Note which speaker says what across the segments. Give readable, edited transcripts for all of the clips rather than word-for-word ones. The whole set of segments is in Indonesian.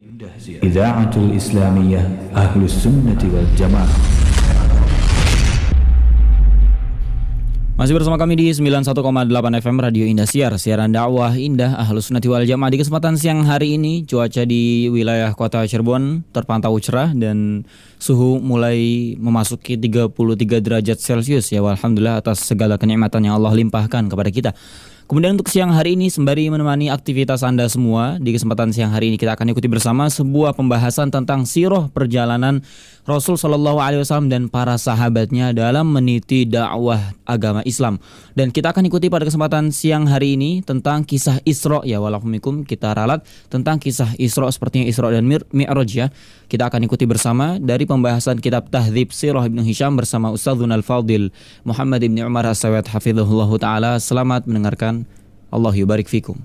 Speaker 1: Idaatul Islamiyah Ahlus Sunnati wal Jamaah.
Speaker 2: Masih bersama kami di 91,8 FM Radio Indosiar, siaran dakwah Indah Ahlus Sunnati wal Jamaah. Di kesempatan siang hari ini, cuaca di wilayah kota Cirebon terpantau cerah dan suhu mulai memasuki 33 derajat Celcius ya. Alhamdulillah atas segala kenikmatan yang Allah limpahkan kepada kita. Kemudian untuk siang hari ini, sembari menemani aktivitas Anda semua, di kesempatan siang hari ini kita akan ikuti bersama sebuah pembahasan tentang sirah perjalanan Rasul SAW dan para sahabatnya dalam meniti dakwah agama Islam. Dan kita akan ikuti pada kesempatan siang hari ini tentang kisah Isra ya, walaupun kita ralat tentang kisah Isra sepertinya Isra dan Mi'raj ya. Kita akan ikuti bersama dari pembahasan kitab Tahdzib Sirah Ibnu Hisham bersama Ustadzuna Al-Fadil Muhammad Ibn Umar As-Sawat hafizahullahu taala. Selamat mendengarkan. Allah yubarik fikum.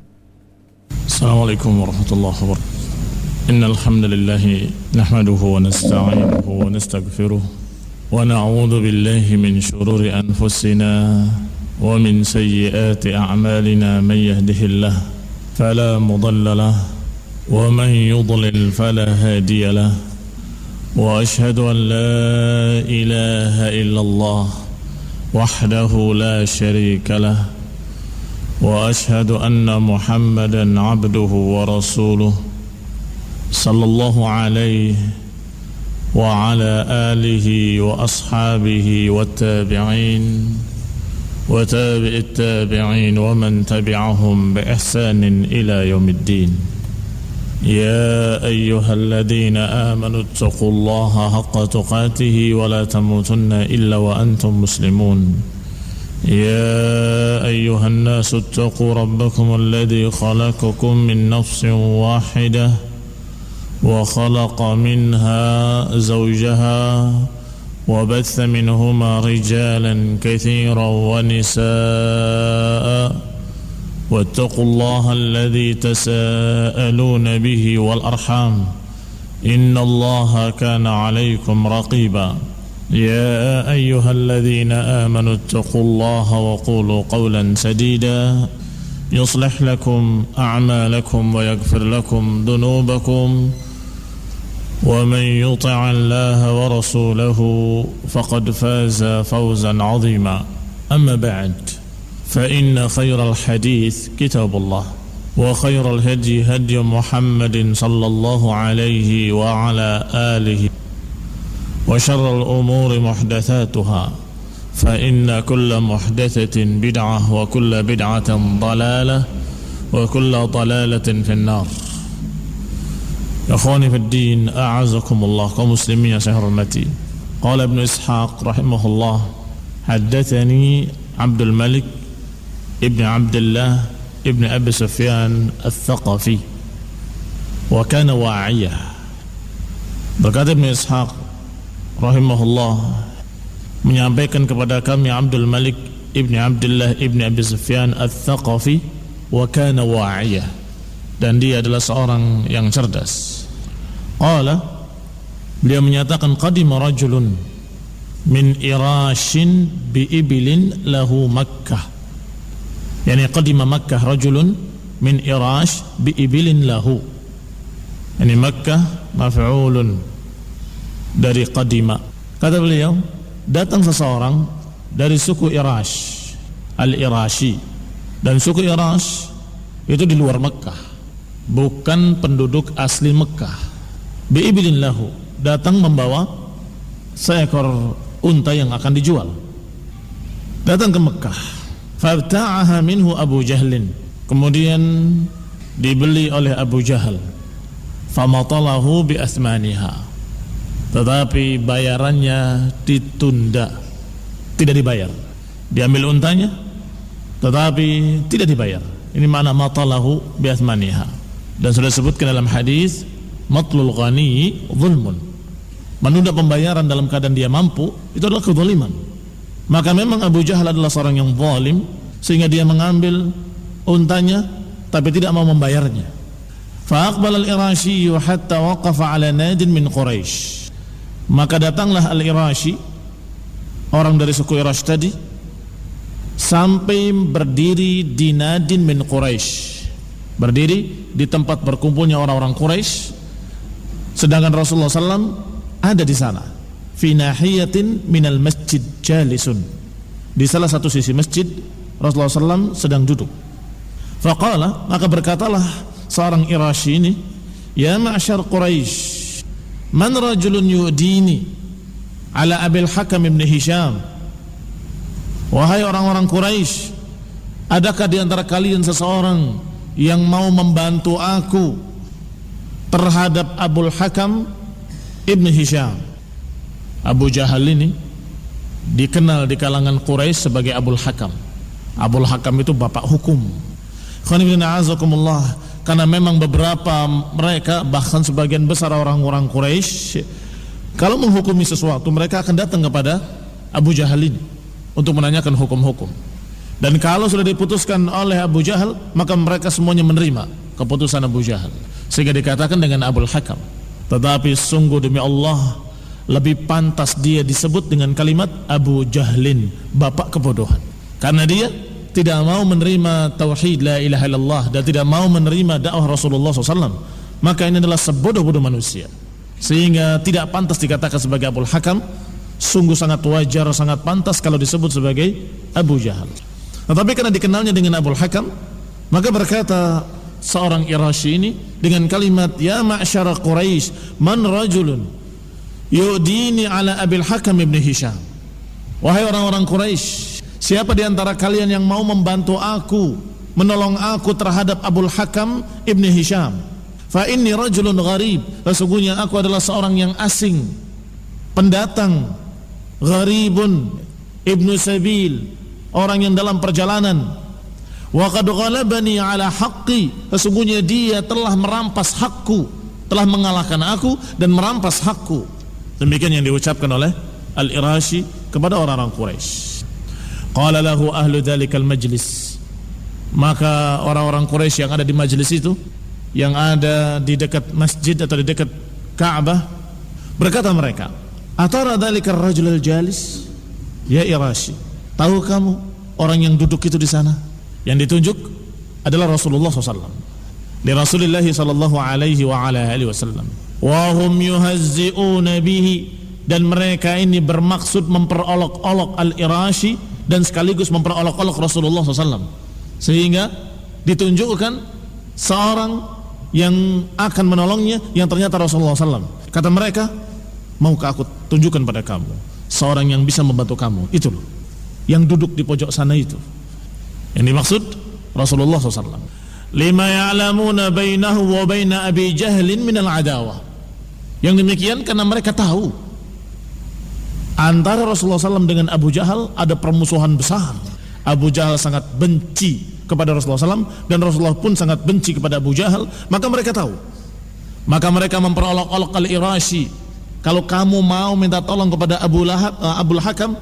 Speaker 3: Assalamualaikum warahmatullahi wabarakatuh. Innal hamdalillah nahmaduhu wa nasta'inuhu wa nastaghfiruh wa na'udzu billahi min shururi anfusina wa min sayyiati a'malina man yahdihillah fala mudilla lahu wa man yudlil fala hadiya lahu wa ashhadu an la ilaha illallah wahdahu la syarika lahu wa ashhadu anna Muhammadan abduhu wa rasuluh sallallahu alaihi wa ala alihi wa ashabihi wa tabi'in wa tabi'it tabi'in wa man tabi'ahum bi ihsanin ila yaumiddin. Ya ayyuhalladzina amanu taqullaha haqqa tuqatih wa la tamutunna illa wa antum muslimun. يا أيها الناس اتقوا ربكم الذي خلقكم من نفس واحدة وخلق منها زوجها وبث منهما رجالا كثيرا ونساء واتقوا الله الذي تساءلون به والأرحام إن الله كان عليكم رقيبا. يا أيها الذين آمنوا اتقوا الله وقولوا قولا سديدا يصلح لكم أعمالكم ويغفر لكم ذنوبكم ومن يطع الله ورسوله فقد فاز فوزا عظيما. أما بعد فإن خير الحديث كتاب الله وخير الهدي هدي محمد صلى الله عليه وعلى آله وشر الأمور محدثاتها فإن كل محدثة بدعة وكل بدعة ضلالة وكل ضلالة في النار. إخواني في الدين أعزكم الله كمسلمين سهرمتي. قال ابن إسحاق رحمه الله حدثني عبد الملك ابن عبد الله ابن أبي سفيان الثقفي وكان واعية. Berkata Ibn Ishaq rahimahullah menyampaikan kepada kami Abdul Malik ibni Abdullah ibni Abi Sufyan al-Thaqafi wa kana wa'iyah, dan dia adalah seorang yang cerdas. Qala, beliau menyatakan qadima rajulun min irashin bi ibilin lahu Makkah, yani qadima Makkah rajulun min irash bi ibilin lahu, yani Makkah maf'ulun dari qadima. Kata beliau, datang seseorang dari suku Irash, Al-Irashi, dan suku Irash itu di luar Mekah, bukan penduduk asli Mekah. Bi'ibilin lahu, datang membawa seekor unta yang akan dijual. Datang ke Mekah, fabta'aha minhu Abu Jahlin, kemudian dibeli oleh Abu Jahal. Famatalahu bi athmaniha, tetapi bayarannya ditunda, tidak dibayar. Diambil untanya tetapi tidak dibayar. Ini makna matalahu bi athmaniha. Dan sudah disebutkan dalam hadis, matlul ghani zulmun, menunda pembayaran dalam keadaan dia mampu itu adalah kezaliman. Maka memang Abu Jahal adalah seorang yang zalim, sehingga dia mengambil untanya tapi tidak mau membayarnya. Fa aqbala al-Irashi hatta waqafa ala nadin min Quraisy. Maka datanglah Al-Irashi, orang dari suku Irash tadi, sampai berdiri di Nadin min Quraisy, berdiri di tempat berkumpulnya orang-orang Quraisy, sedangkan Rasulullah SAW ada di sana. Fi nahiyatin minal masjid jalisun, di salah satu sisi masjid Rasulullah SAW sedang duduk. Faqala, maka berkatalah seorang Irashi ini, ya ma'syar Quraisy, man rajulun yu'dini ala Abil Hakam ibn Hisham. Wahai orang-orang Quraisy, adakah di antara kalian seseorang yang mau membantu aku terhadap Abul Hakam ibn Hisham? Abu Jahal ini dikenal di kalangan Quraisy sebagai Abul Hakam. Abul Hakam itu bapak hukum. Karena memang beberapa mereka, bahkan sebagian besar orang-orang Quraisy, kalau menghukumi sesuatu mereka akan datang kepada Abu Jahal ini untuk menanyakan hukum-hukum. Dan kalau sudah diputuskan oleh Abu Jahal, maka mereka semuanya menerima keputusan Abu Jahal, sehingga dikatakan dengan Abul Hakam. Tetapi sungguh demi Allah, lebih pantas dia disebut dengan kalimat Abu Jahlin, bapak kebodohan, karena dia tidak mau menerima tauhid la ilaha illallah dan tidak mau menerima dakwah Rasulullah SAW. Maka ini adalah sebodoh-bodoh manusia, sehingga tidak pantas dikatakan sebagai Abul Hakam. Sungguh sangat wajar, sangat pantas kalau disebut sebagai Abu Jahal. Tetapi karena dikenalnya dengan Abul Hakam, maka berkata seorang Irashi ini dengan kalimat, ya ma'syara Quraisy, man rajulun yu'dini ala Abil Hakam ibn Hisham. Wahai orang-orang Quraisy, siapa di antara kalian yang mau membantu aku, menolong aku terhadap Abul Hakam ibn Hisham? Fa inni rajulun gharib, sesungguhnya aku adalah seorang yang asing, pendatang, gharibun ibnu sabil, orang yang dalam perjalanan. Wa qad ghalabani ala haqqi, sesungguhnya dia telah merampas hakku, telah mengalahkan aku dan merampas hakku. Demikian yang diucapkan oleh Al-Irashi kepada orang-orang Quraisy. Qala lahu ahlu dzalikal majlis, maka orang-orang Quraisy yang ada di majlis itu, yang ada di dekat masjid atau di dekat Ka'bah, berkata mereka, atara dzalikar rajulul jalis, ya Irashi, tahu kamu orang yang duduk itu di sana? Yang ditunjuk adalah Rasulullah SAW. Di Rasulullah sallallahu alaihi wa ala alihi wasallam. Wa hum yuhazzi'una bihi, dan mereka ini bermaksud memperolok-olok Al-Irashi dan sekaligus memperolok-olok Rasulullah SAW, sehingga ditunjukkan seorang yang akan menolongnya yang ternyata Rasulullah SAW. Kata mereka, maukah aku tunjukkan pada kamu seorang yang bisa membantu kamu? Itu loh, yang duduk di pojok sana itu. Yang dimaksud Rasulullah SAW. Lima ya'lamuna bainahu wa baina Abi Jahlin minal adawah. Yang demikian karena mereka tahu antara Rasulullah SAW dengan Abu Jahal ada permusuhan besar. Abu Jahal sangat benci kepada Rasulullah SAW dan Rasulullah pun sangat benci kepada Abu Jahal. Maka mereka tahu, maka mereka memperolok-olok Al-Irashi, kalau kamu mau minta tolong kepada Abul Hakam,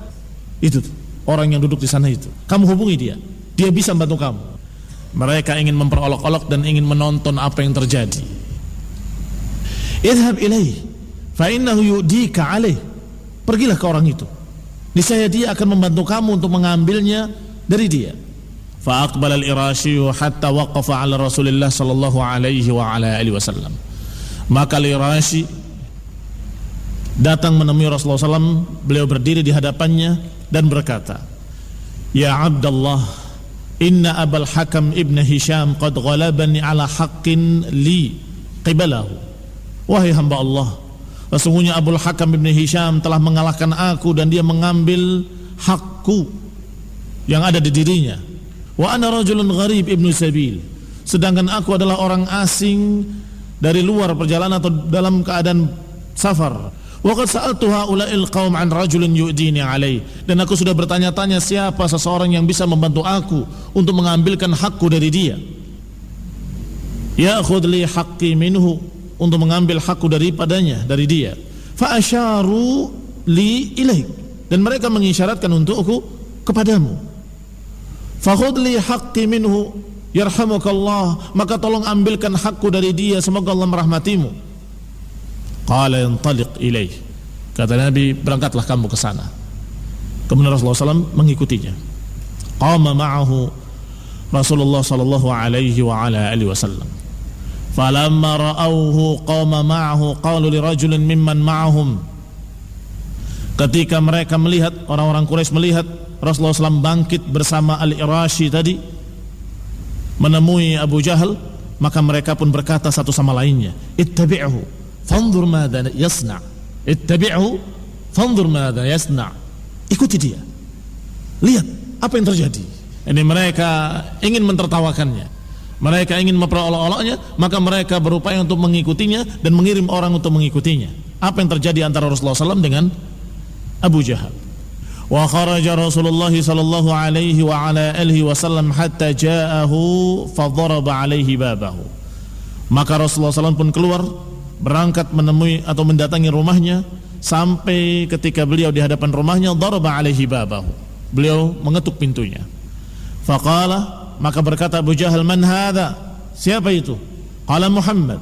Speaker 3: itu orang yang duduk di sana itu, kamu hubungi dia, dia bisa membantu kamu. Mereka ingin memperolok-olok dan ingin menonton apa yang terjadi. Idhab ilaih fa innahu yu'dika alaih, pergilah ke orang itu, niscaya dia akan membantu kamu untuk mengambilnya dari dia. Fa aqbala al-Irashi hatta waqafa ala Rasulillah sallallahu alaihi wa ala alihi wasallam. Maka al-Irashi datang menemui Rasulullah SAW. Beliau berdiri di hadapannya dan berkata, ya Abdullah, inna Abul Hakam ibn Hisham qad ghalabani ala haqqin li qibalahu. Wahai hamba Allah, sesungguhnya Abul Hakam ibn Hisham telah mengalahkan aku dan dia mengambil hakku yang ada di dirinya. Wa ana rajulun gharib ibnu sabil, sedangkan aku adalah orang asing dari luar perjalanan atau dalam keadaan safar. Wa qad sa'altu haula'il qaum an rajulin yu'dini alai, dan aku sudah bertanya-tanya siapa seseorang yang bisa membantu aku untuk mengambilkan hakku dari dia. Ya'khudh li haqqi minhu, untuk mengambil hakku daripadanya, dari dia. Fa asyaru li ilaik, dan mereka mengisyaratkan untukku kepadamu. Fa khudh li haqqi minhu yarhamukallah, maka tolong ambilkan hakku dari dia, semoga Allah merahmatimu. Qala yantaliq ilaih, kata Nabi, berangkatlah kamu ke sana. Kemudian Rasulullah SAW mengikutinya. Qama ma'ahu Rasulullah sallallahu alaihi wa ala alihi wasallam. Falamma ra'awhu qama ma'ahu qalu li rajulin mimman ma'ahum. Ketika mereka melihat, orang-orang Quraisy melihat Rasulullah SAW bangkit bersama Al-Irashi tadi menemui Abu Jahal, maka mereka pun berkata satu sama lainnya, ittabi'hu fanzur madza yasna. Ittabi'hu fanzur madza yasna. Ikuti dia, lihat apa yang terjadi. Ini mereka ingin mentertawakannya, mereka ingin memperolok-oloknya, maka mereka berupaya untuk mengikutinya dan mengirim orang untuk mengikutinya. Apa yang terjadi antara Rasulullah SAW dengan Abu Jahal? Wa kharaja Rasulullah sallallahu alaihi wa ala alihi wasallam hatta ja'ahu fa daraba alaihi babahu. Maka Rasulullah SAW pun keluar, berangkat menemui atau mendatangi rumahnya, sampai ketika beliau di hadapan rumahnya, daraba alaihi babahu, beliau mengetuk pintunya. Faqala, maka berkata Abu Jahal, man hadha, siapa itu? Qala Muhammad.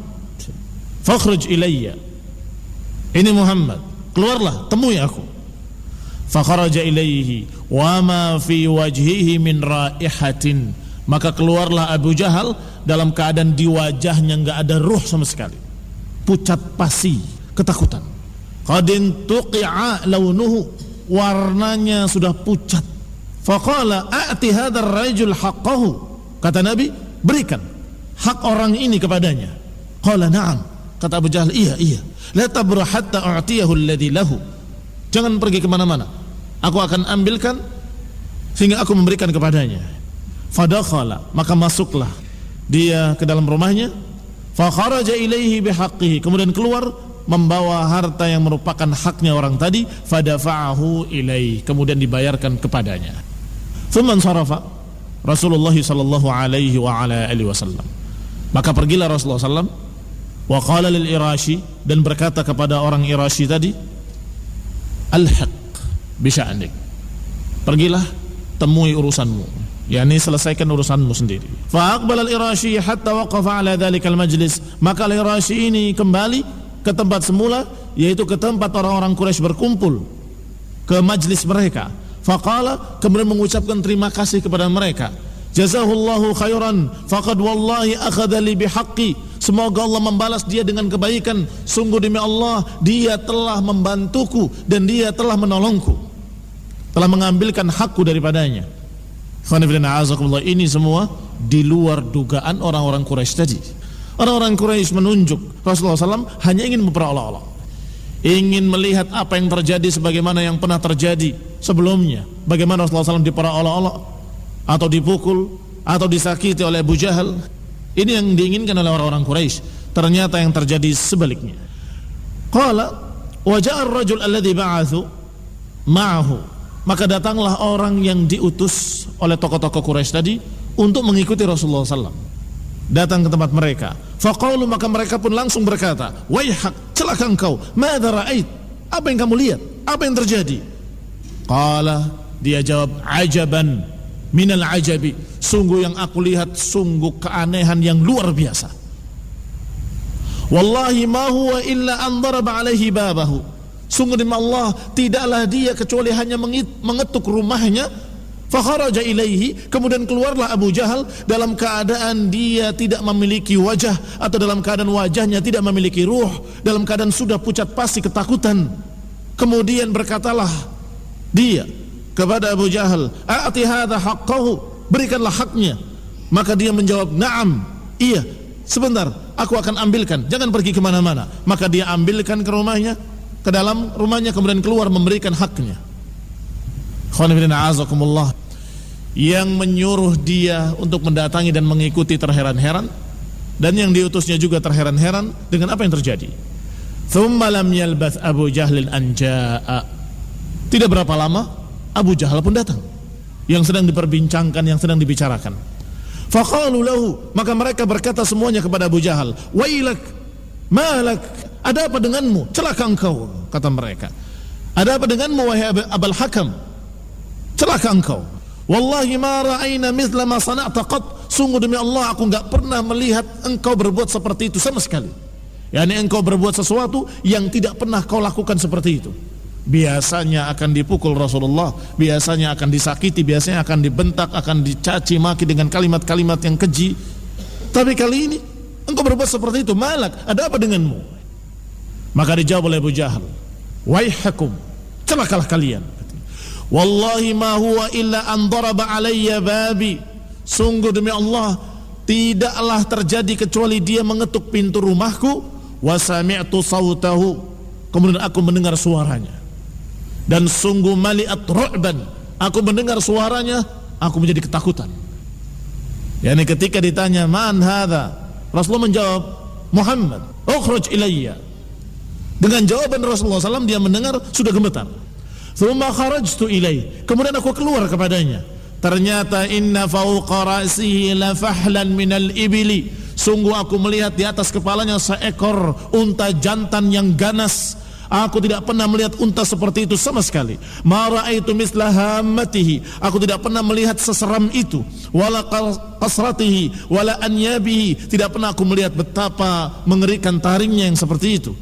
Speaker 3: Fakhruj ilayya, ini Muhammad, keluarlah temui aku. Fakharaja ilaihi wa ma fi wajhihi min raihatin, maka keluarlah Abu Jahal dalam keadaan di wajahnya enggak ada ruh sama sekali, pucat pasi, ketakutan. Qadin tuqi'a launuhu, warnanya sudah pucat. Faqala a'ti hadzal rajul haqqahu, kata Nabi, berikan hak orang ini kepadanya. Qala na'am, kata Abu Jahal, iya. La tabra hatta a'tiyahu alladhi lahu, jangan pergi kemana-mana, aku akan ambilkan sehingga aku memberikan kepadanya. Fadakhala, maka masuklah dia ke dalam rumahnya. Fakharaja ilaihi bihaqqihi, kemudian keluar membawa harta yang merupakan haknya orang tadi. Fadafa'ahu ilaihi, kemudian dibayarkan kepadanya. Thumma sarafa Rasulullah sallallahu alaihi wa ala alihi wasallam, maka pergilah Rasulullah sallam, wa qala lil Irashi, dan berkata kepada orang Irashi tadi, alhaq bisya'nik, pergilah temui urusanmu, yakni selesaikan urusanmu sendiri. Fa aqbala al-Irashi hatta waqafa ala dzalikal majlis, maka al-Irashi ini kembali ke tempat semula, yaitu ke tempat orang-orang Quraisy berkumpul, ke majlis mereka. Faqala, kemudian mengucapkan terima kasih kepada mereka. Jazahullahu khairan faqad wallahi akhadha li bihaqqi, semoga Allah membalas dia dengan kebaikan, sungguh demi Allah dia telah membantuku dan dia telah menolongku, telah mengambilkan hakku daripadanya. Ini semua di luar dugaan orang-orang Quraisy tadi. Orang-orang Quraisy menunjuk Rasulullah SAW hanya ingin memperolok-olok, ingin melihat apa yang terjadi sebagaimana yang pernah terjadi sebelumnya, bagaimana Rasulullah SAW diperolok-olok atau dipukul atau disakiti oleh Abu Jahal. Ini yang diinginkan oleh orang-orang Quraisy. Ternyata yang terjadi sebaliknya. Qala wa ja'a ar-rajul alladhi ba'athu ma'ahu, maka datanglah orang yang diutus oleh tokoh-tokoh Quraisy tadi untuk mengikuti Rasulullah SAW, datang ke tempat mereka. Faqalu, maka mereka pun langsung berkata, waihak, celaka engkau, madza ra'ait, apa yang kamu lihat, apa yang terjadi? Qala, dia jawab, ajaban minal ajabi, sungguh yang aku lihat sungguh keanehan yang luar biasa. Wallahi ma huwa illa an daraba alaihi babahu, sungguh demi Allah tidaklah dia kecuali hanya mengetuk rumahnya. Fakharaja ilaihi, kemudian keluarlah Abu Jahal dalam keadaan dia tidak memiliki wajah, atau dalam keadaan wajahnya tidak memiliki ruh, dalam keadaan sudah pucat pasi ketakutan. Kemudian berkatalah dia kepada Abu Jahal, a'ti hadza haqqahu, berikanlah haknya. Maka dia menjawab, na'am, iya, sebentar, aku akan ambilkan, jangan pergi kemana-mana. Maka dia ambilkan ke rumahnya, ke dalam rumahnya, kemudian keluar memberikan haknya. Khonifidina azakumullah, yang menyuruh dia untuk mendatangi dan mengikuti terheran-heran, dan yang diutusnya juga terheran-heran dengan apa yang terjadi. Thumma lam yalbath Abu Jahlin an jaa'a, tidak berapa lama Abu Jahal pun datang, yang sedang diperbincangkan, yang sedang dibicarakan. Faqalu lahu, maka mereka berkata semuanya kepada Abu Jahal, wailak, malak, ada apa denganmu, celaka engkau, kata mereka. Ada apa denganmu wahai Abul Hakam, celaka engkau. Wallahi ma ra'ayna mithla ma sana'ta qat, sungguh demi Allah aku enggak pernah melihat engkau berbuat seperti itu sama sekali. yakni engkau berbuat sesuatu yang tidak pernah kau lakukan seperti itu. Biasanya akan dipukul Rasulullah, biasanya akan disakiti, biasanya akan dibentak, akan dicaci maki dengan kalimat-kalimat yang keji. Tapi kali ini engkau berbuat seperti itu, malak, ada apa denganmu? Maka dijawab oleh Abu Jahal, waihakum, celakalah kalian. Wallahi ma huwa illa an daraba alayya babi. Sungguh demi Allah, tidaklah terjadi kecuali dia mengetuk pintu rumahku, wa sami'tu sautahu, kemudian aku mendengar suaranya, dan sungguh mali'at ru'ban, aku mendengar suaranya, aku menjadi ketakutan. Yani ketika ditanya man hadha, Rasulullah menjawab Muhammad, ukhruj ilayya. Dengan jawaban Rasulullah SAW dia mendengar sudah gemetar. Thumma kharajtu ilai, kemudian aku keluar kepadanya. Ternyata inna fawqa ra'sihi la fahlan minal ibili, sungguh aku melihat di atas kepalanya seekor unta jantan yang ganas. Aku tidak pernah melihat unta seperti itu sama sekali. Ma ra'aitu misla hammatihi, aku tidak pernah melihat seseram itu. Wala qasratihi wala anyabihi, tidak pernah aku melihat betapa mengerikan taringnya yang seperti itu.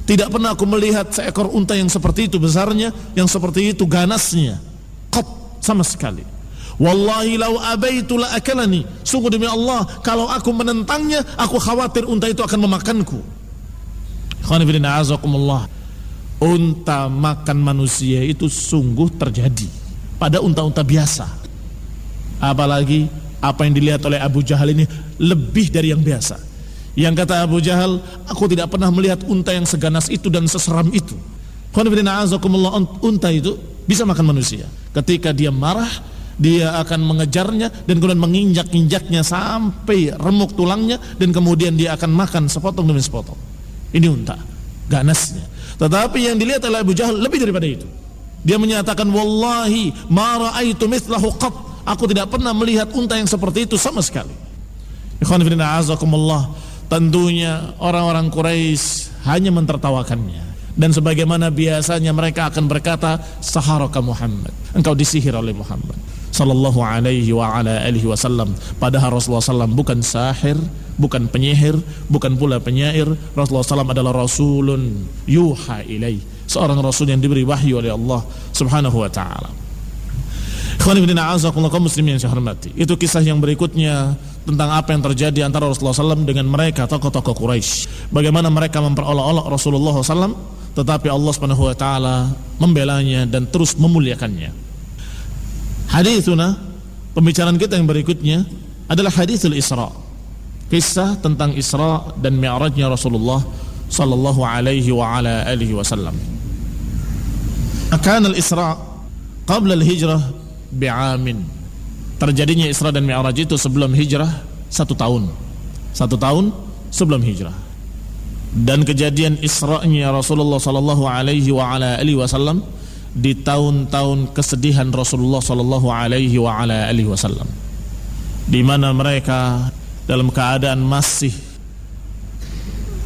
Speaker 3: Tidak pernah aku melihat seekor unta yang seperti itu besarnya, yang seperti itu ganasnya. Qat, sama sekali. Wallahi lau abaitu la akalani, sungguh demi Allah, kalau aku menentangnya, aku khawatir unta itu akan memakanku. Ikhwan fillah azakumullah, unta makan manusia itu sungguh terjadi pada unta-unta biasa. Apalagi apa yang dilihat oleh Abu Jahal ini lebih dari yang biasa. Yang kata Abu Jahal, aku tidak pernah melihat unta yang seganas itu dan seseram itu. Ikhwan fillah azakumullah, unta itu bisa makan manusia. Ketika dia marah, dia akan mengejarnya dan kemudian menginjak-injaknya sampai remuk tulangnya, dan kemudian dia akan makan sepotong demi sepotong. Ini unta ganasnya. Tetapi yang dilihat oleh Abu Jahal lebih daripada itu. Dia menyatakan wallahi ma ra'aitu mithlahu qat, aku tidak pernah melihat unta yang seperti itu sama sekali. Ikhwan fillah azakumullah, tentunya orang-orang Quraisy hanya mentertawakannya, dan sebagaimana biasanya mereka akan berkata, saharaka Muhammad, engkau disihir oleh Muhammad sallallahu alaihi wa ala alihi wasallam. Padahal Rasulullah SAW bukan sahir, bukan penyihir, bukan pula penyair. Rasulullah SAW adalah rasulun yuha ilaih, seorang rasul yang diberi wahyu oleh Allah subhanahu wa ta'ala. Ikhwan ibn a'azakullah kaum muslimin yang saya hormati, itu kisah yang berikutnya tentang apa yang terjadi antara Rasulullah SAW dengan mereka tokoh-tokoh Quraisy. Bagaimana mereka memperolok-olok Rasulullah SAW, tetapi Allah subhanahu wa ta'ala membelanya dan terus memuliakannya. Hadithuna, pembicaraan kita yang berikutnya adalah hadithul Isra, kisah tentang Isra dan Mi'rajnya Rasulullah sallallahu alaihi wa ala alihi wasallam. Akan al-Isra qabla al-hijrah bi'amin, terjadinya Isra dan Mi'raj itu sebelum hijrah 1 tahun sebelum hijrah. Dan kejadian Isra'nya Rasulullah sallallahu alaihi wa ala alihi wasallam di tahun-tahun kesedihan Rasulullah sallallahu alaihi wa ala alihi wasallam, di mana mereka dalam keadaan masih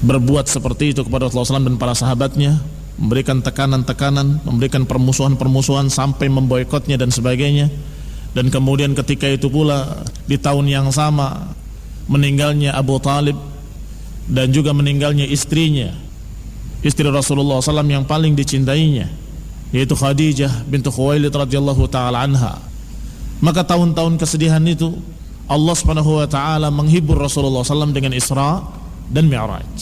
Speaker 3: berbuat seperti itu kepada Rasulullah SAW dan para sahabatnya, memberikan tekanan-tekanan, memberikan permusuhan-permusuhan sampai memboikotnya dan sebagainya. Dan kemudian ketika itu pula di tahun yang sama meninggalnya Abu Talib, dan juga meninggalnya istrinya, istri Rasulullah SAW yang paling dicintainya, yaitu Khadijah bintu Khuwailid radhiyallahu ta'ala anha. Maka tahun-tahun kesedihan itu Allah subhanahu wa ta'ala menghibur Rasulullah SAW dengan Isra dan Mi'raj.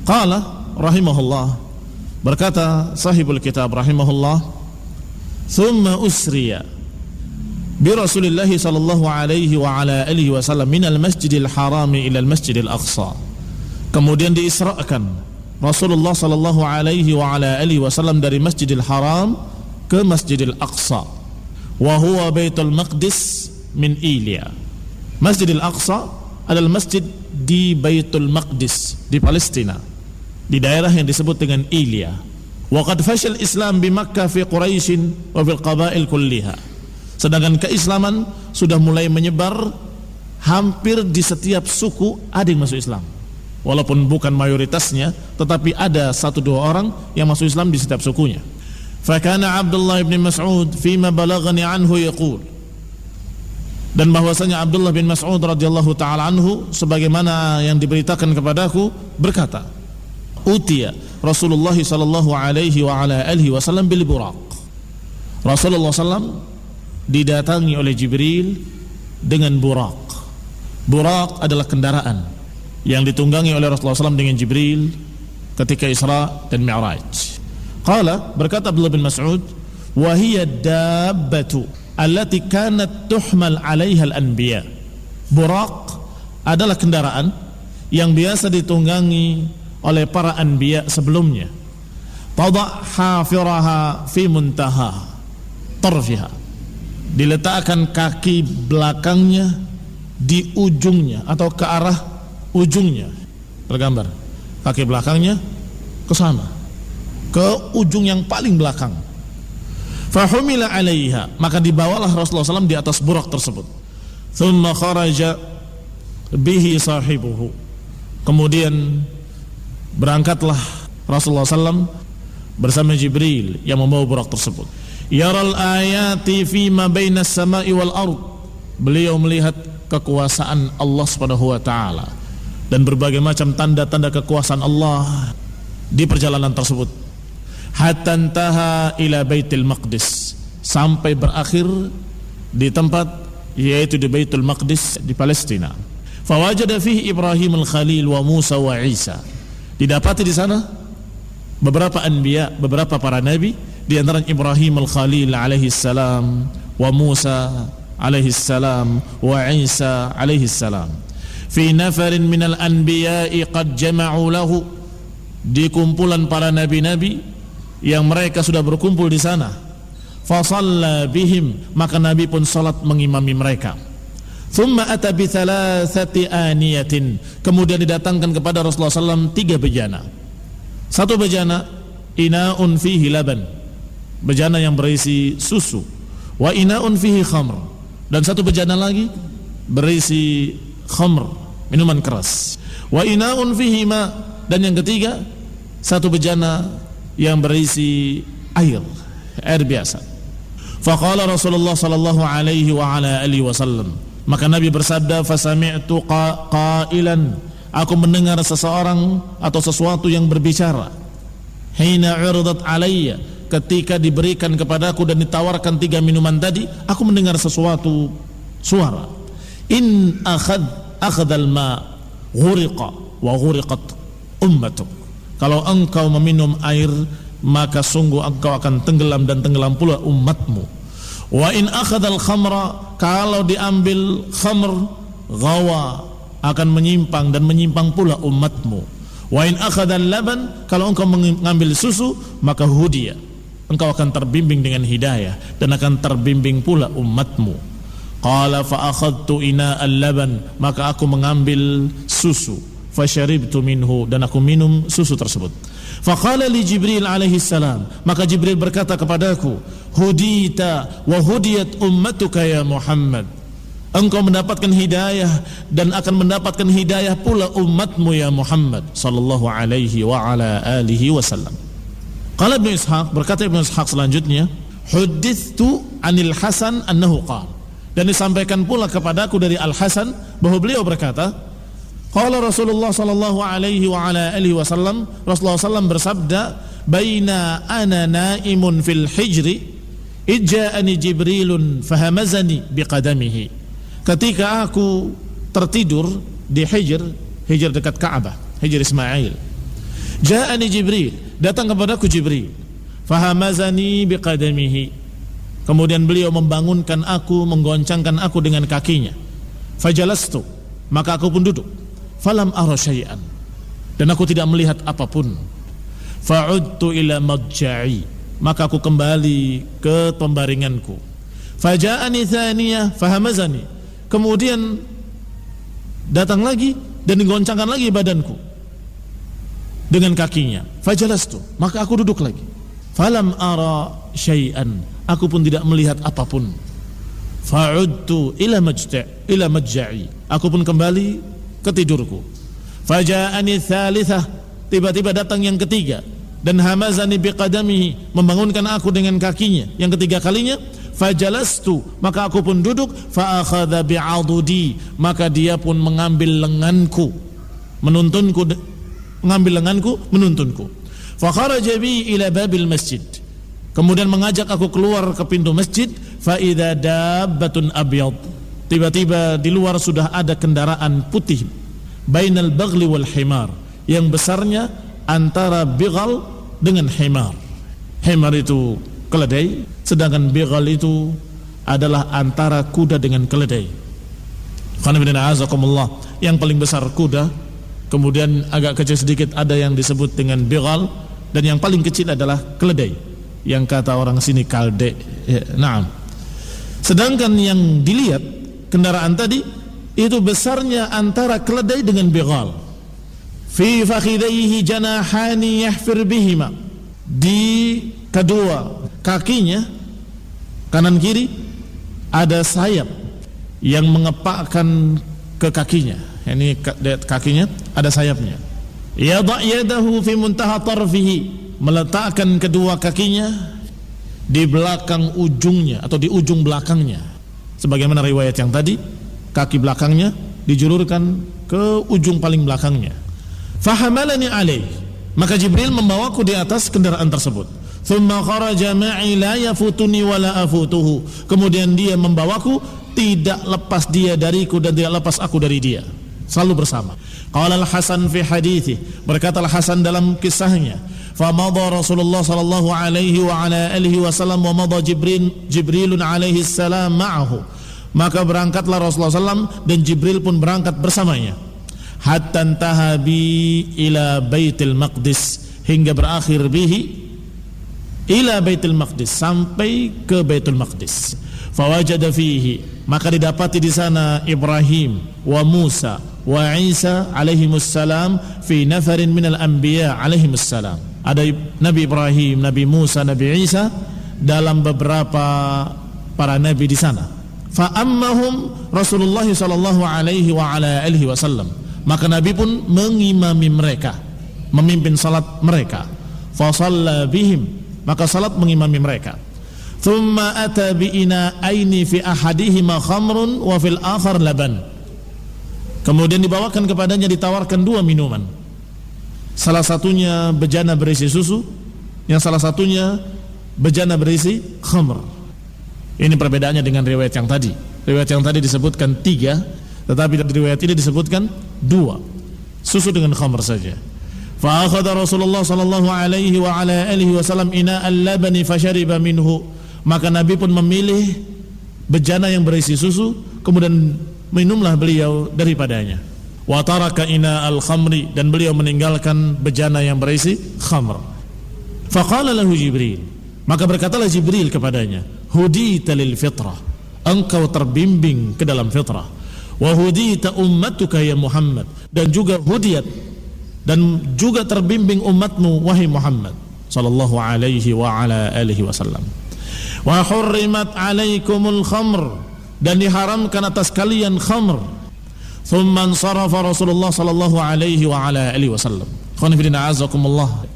Speaker 3: Qala rahimahullah, berkata sahibul kitab rahimahullah, thumma usriya bi Rasulillahi sallallahu alaihi wa ala alihi wasallam minal masjidil harami ilal masjidil aqsa. Kemudian diisrakan Rasulullah sallallahu alaihi wa ala alihi wasallam dari Masjidil Haram ke Masjidil Aqsa, wa huwa Baitul Maqdis min Ilya. Masjidil Aqsa adalah masjid di Baitul Maqdis di Palestina, di daerah yang disebut dengan Ilya. Wa qad fashal Islam bi Makkah fi Quraisy wa fil qabail kulliha. Sedangkan keislaman sudah mulai menyebar hampir di setiap suku ada yang masuk Islam. Walaupun bukan mayoritasnya, tetapi ada 1-2 orang yang masuk Islam di setiap sukunya. Fakana Abdullah bin Mas'ud fima balaghani anhu yaqul, dan bahwasanya Abdullah bin Mas'ud radhiyallahu taala anhu sebagaimana yang diberitakan kepadaku berkata, utiya Rasulullah sallallahu alaihi wa ala alihi wasallam bil buraq. Rasulullah sallam didatangi oleh Jibril dengan buraq. Buraq adalah kendaraan yang ditunggangi oleh Rasulullah SAW dengan Jibril ketika Isra dan Mi'raj. Qala, berkata Abdullah bin Mas'ud, wa hiya dabbatu allati kanat tuhmal 'alaiha al-anbiya. Buraq adalah kendaraan yang biasa ditunggangi oleh para anbiya sebelumnya. Tada' hafiraha fi muntaha tarfiha. Diletakkan kaki belakangnya di ujungnya atau ke arah ujungnya. Tergambar kaki belakangnya ke sana, ke ujung yang paling belakang. Fahumila 'alaiha, maka dibawalah Rasulullah SAW di atas burak tersebut. Thumma kharaja bihi sahibuhu. Kemudian berangkatlah Rasulullah SAW bersama Jibril yang membawa burak tersebut. Yaral ayati fima bainas sama'i wal ard. Beliau melihat kekuasaan Allah Subhanahu wa taala dan berbagai macam tanda-tanda kekuasaan Allah di perjalanan tersebut. Hatta intaha ila Baitul Maqdis, sampai berakhir di tempat yaitu di Baitul Maqdis di Palestina. Fawajada fihi Ibrahim al-Khalil wa Musa wa Isa. Didapati di sana beberapa anbiya, beberapa para nabi, di antara Ibrahim al-Khalil alaihi salam, wa Musa alaihi salam, wa Isa alaihi salam. Fi nafarin minal anbiya'i qad jama'u lahu, di kumpulan para nabi-nabi yang mereka sudah berkumpul di sana. Fa shalla bihim, maka Nabi pun salat mengimami mereka. Thumma ata bi thalathati aniyatin, kemudian didatangkan kepada Rasulullah SAW 3 bejana. Satu bejana ina'un fihi laban, bejana yang berisi susu. Wa ina'un fihi khamr, dan satu bejana lagi berisi khamr, minuman keras. Wa ina'un fihi ma, dan yang ketiga satu bejana yang berisi air biasa. Faqala Rasulullah sallallahu alaihi wa ala alihi wasallam, maka Nabi bersabda, fasami'tu qailan, aku mendengar seseorang atau sesuatu yang berbicara. Hina uridat alayya, ketika diberikan kepadaku dan ditawarkan 3 minuman tadi, aku mendengar sesuatu suara. In akhadhal ma ghuriqa wa ghuriqat ummatuk. Kalau engkau meminum air, maka sungguh engkau akan tenggelam dan tenggelam pula umatmu. Wa in akhadhal khamra, kalau diambil khamr, ghawa, akan menyimpang dan menyimpang pula umatmu. Wa in akhadhal laban, kalau engkau mengambil susu, maka hudiya, engkau akan terbimbing dengan hidayah dan akan terbimbing pula umatmu. Qala fa akhadtu ina'al laban, maka aku mengambil susu. Fa syaribtu minhu, dan aku minum susu tersebut. Faqala li Jibril alaihi salam, maka Jibril berkata kepadaku, hudita wa hudiyat ummatuka ya Muhammad, engkau mendapatkan hidayah dan akan mendapatkan hidayah pula umatmu ya Muhammad sallallahu alaihi wa ala alihi wasallam. Qala Ibnu Ishaq, berkata Ibnu Ishaq selanjutnya, huddithu anil Hasan annahu qala, dan disampaikan pula kepadaku dari Al Hasan bahwa beliau berkata, qala Rasulullah sallallahu alaihi wa ala alihi wasallam, Rasulullah sallam bersabda, baina ana naimun fil hijri ijja'ani Jibrilun fahamazani biqadamihi. Ketika aku tertidur di Hijr dekat Ka'bah, Hijr Ismail, ja'ani Jibril, datang kepadaku Jibril, fahamazani biqadamihi, kemudian beliau membangunkan aku, menggoncangkan aku dengan kakinya. Fajalastu, maka aku pun duduk. Falam ara syai'an, dan aku tidak melihat apapun. Fa'udtu ila madja'i, maka aku kembali ke pembaringanku. Faja'ani thaniyah fahamazani, kemudian datang lagi dan digoncangkan lagi badanku dengan kakinya. Fajalastu, maka aku duduk lagi. Falam ara syai'an, aku pun tidak melihat apapun. Fa'udtu ila madja'i, aku pun kembali ke tidurku. Faja'ani thalithah, tiba-tiba datang yang ketiga, dan hamazani biqadamihi, membangunkan aku dengan kakinya yang ketiga kalinya. Fajalastu, maka aku pun duduk. Fa'akhadha bi'adudi, maka dia pun mengambil lenganku, menuntunku, mengambil lenganku, menuntunku. Fakharaja bi ila babil masjid, kemudian mengajak aku keluar ke pintu masjid. Fa idza dabbatun abyad, tiba-tiba di luar sudah ada kendaraan putih, bainal baghli wal himar, yang besarnya antara bighal dengan himar. Himar itu keledai, sedangkan bighal itu adalah antara kuda dengan keledai. Yang paling besar kuda, kemudian agak kecil sedikit ada yang disebut dengan bighal, dan yang paling kecil adalah keledai, yang kata orang sini kalde. Naam. Sedangkan yang dilihat kendaraan tadi itu besarnya antara keledai dengan bighal. Fi fakhidaihi janahani yahfir bihima, di kedua kakinya kanan kiri ada sayap yang mengepakkan ke kakinya. Ini kakinya ada sayapnya. Yada' yadahu fi muntaha tarfihi, meletakkan kedua kakinya di belakang ujungnya atau di ujung belakangnya. Sebagaimana riwayat yang tadi, kaki belakangnya dijulurkan ke ujung paling belakangnya. Fahamalani alaih, maka Jibril membawaku di atas kendaraan tersebut. Thumma kharaja ma'i la yafutuni wa la afutuhu, kemudian dia membawaku, tidak lepas dia dariku dan tidak lepas aku dari dia, selalu bersama. Qala al-Hasan fi hadithi, berkata al-Hasan dalam kisahnya, fa madha Rasulullah sallallahu alaihi wa ala alihi wasallam wa madha Jibrilun alaihi salam ma'ahu, maka berangkatlah Rasulullah SAW dan Jibril pun berangkat bersamanya. Hatta intaha bi ila Baitul Maqdis, hingga berakhir bihi ila Baitul Maqdis, sampai ke Baitul Maqdis. Fawajada fihi, maka didapati di sana Ibrahim wa Musa wa Isa alaihimussalam fi nafarin minal anbiya alaihimussalam. Ada Nabi Ibrahim, Nabi Musa, Nabi Isa dalam beberapa para nabi di sana. Fa ammahum Rasulullah sallallahu alaihi wa ala alihi wasallam, maka Nabi pun mengimami mereka, memimpin salat mereka. Fa shalla bihim, maka salat mengimami mereka. Thumma ata bi ina'aini fi ahadihima khamrun wa fil akhar laban, kemudian dibawakan kepadanya, ditawarkan dua minuman, salah satunya bejana berisi susu, yang salah satunya bejana berisi khamr. Ini perbedaannya dengan riwayat yang tadi. Riwayat yang tadi disebutkan 3, tetapi di riwayat ini disebutkan 2, susu dengan khamr saja. Fa akhadha Rasulullah sallallahu alaihi wa ala alihi wasallam ina'al labani fashariba minhu, maka Nabi pun memilih bejana yang berisi susu, kemudian minumlah beliau daripadanya. Wa taraka ina'al khamri, dan beliau meninggalkan bejana yang berisi khamr. Faqala lahu Jibril, maka berkatalah Jibril kepadanya, hudita lil fitrah, engkau terbimbing ke dalam fitrah. Wa hudita ummatuka ya Muhammad, dan juga hudiyat, dan juga terbimbing umatmu wahai Muhammad sallallahu alaihi wa ala alihi wasallam. Wa hurrimat alaikumul khamr, dan diharamkan atas kalian khamr. Thumma ansarafa Rasulullah sallallahu alaihi wa ala alihi wasallam. Khonifidina azakumullah,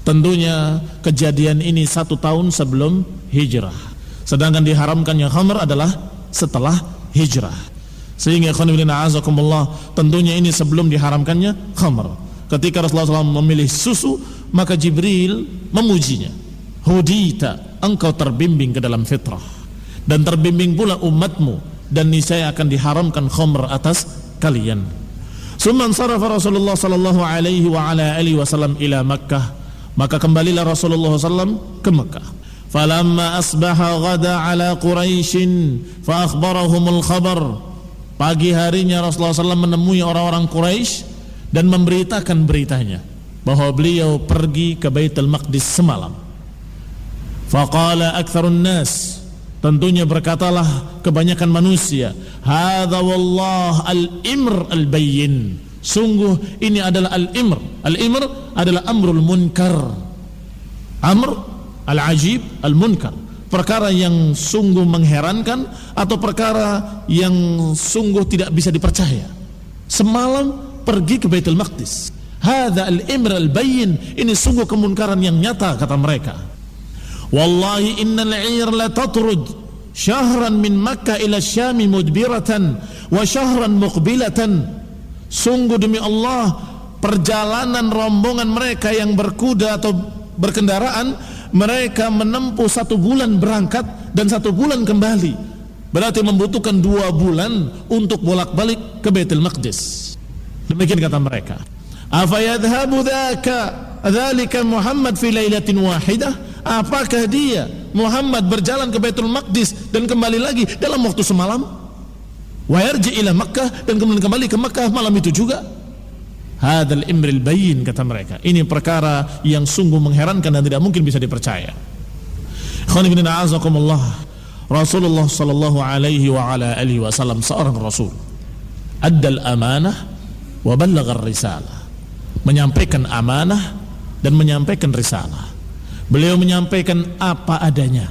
Speaker 3: tentunya kejadian ini 1 tahun sebelum hijrah, sedangkan diharamkannya khamr adalah setelah hijrah. Sehingga khonifidina azakumullah, tentunya ini sebelum diharamkannya khamr. Ketika Rasulullah SAW memilih susu, maka Jibril memujinya. Hudita, engkau terbimbing ke dalam fitrah, dan terbimbing pula umatmu, dan niscaya akan diharamkan khamr atas kalian. Summan sarafa Rasulullah sallallahu alaihi wa ala alihi wasallam ila Makkah, maka kembalilah Rasulullah SAW ke Makkah. Falamma asbaha ghada ala Quraisyin fa akhbarahumul khabar, pagi harinya Rasulullah SAW menemui orang-orang Quraisy dan memberitakan beritanya bahwa beliau pergi ke Baitul Maqdis semalam. Faqala aktsarun nas, tentunya berkatalah kebanyakan manusia, hadza wallah al-imr al-bayyin, sungguh ini adalah al-imr. Al-imr adalah amrul munkar, amr al-ajib al-munkar, perkara yang sungguh mengherankan atau perkara yang sungguh tidak bisa dipercaya. Semalam pergi ke Baitul Maqdis, hadza al-imr al-bayyin, ini sungguh kemunkaran yang nyata, kata mereka. Wallahi innal 'ir la tatrud syahran min Makkah ila Syam mudbiratan wa syahran muqbilatan, sungguh demi Allah perjalanan rombongan mereka yang berkuda atau berkendaraan, mereka menempuh 1 bulan berangkat dan 1 bulan kembali, berarti membutuhkan 2 bulan untuk bolak-balik ke Baitul Maqdis. Demikian kata mereka. Afayadhabu dzalika Muhammad fi lailatin wahidah? Apakah dia Muhammad berjalan ke Baitul Maqdis dan kembali lagi dalam waktu semalam? Wa yarji ila Makkah, dan kemudian kembali ke Makkah malam itu juga? Hadzal imril bayyin, kata mereka. Ini perkara yang sungguh mengherankan dan tidak mungkin bisa dipercaya. Ikhwan fillah a'azakumullah. Rasulullah sallallahu alaihi wa ala alihi wasallam seorang rasul. Addal amanah wa ballaghar risalah. Menyampaikan amanah dan menyampaikan risalah. Beliau menyampaikan apa adanya,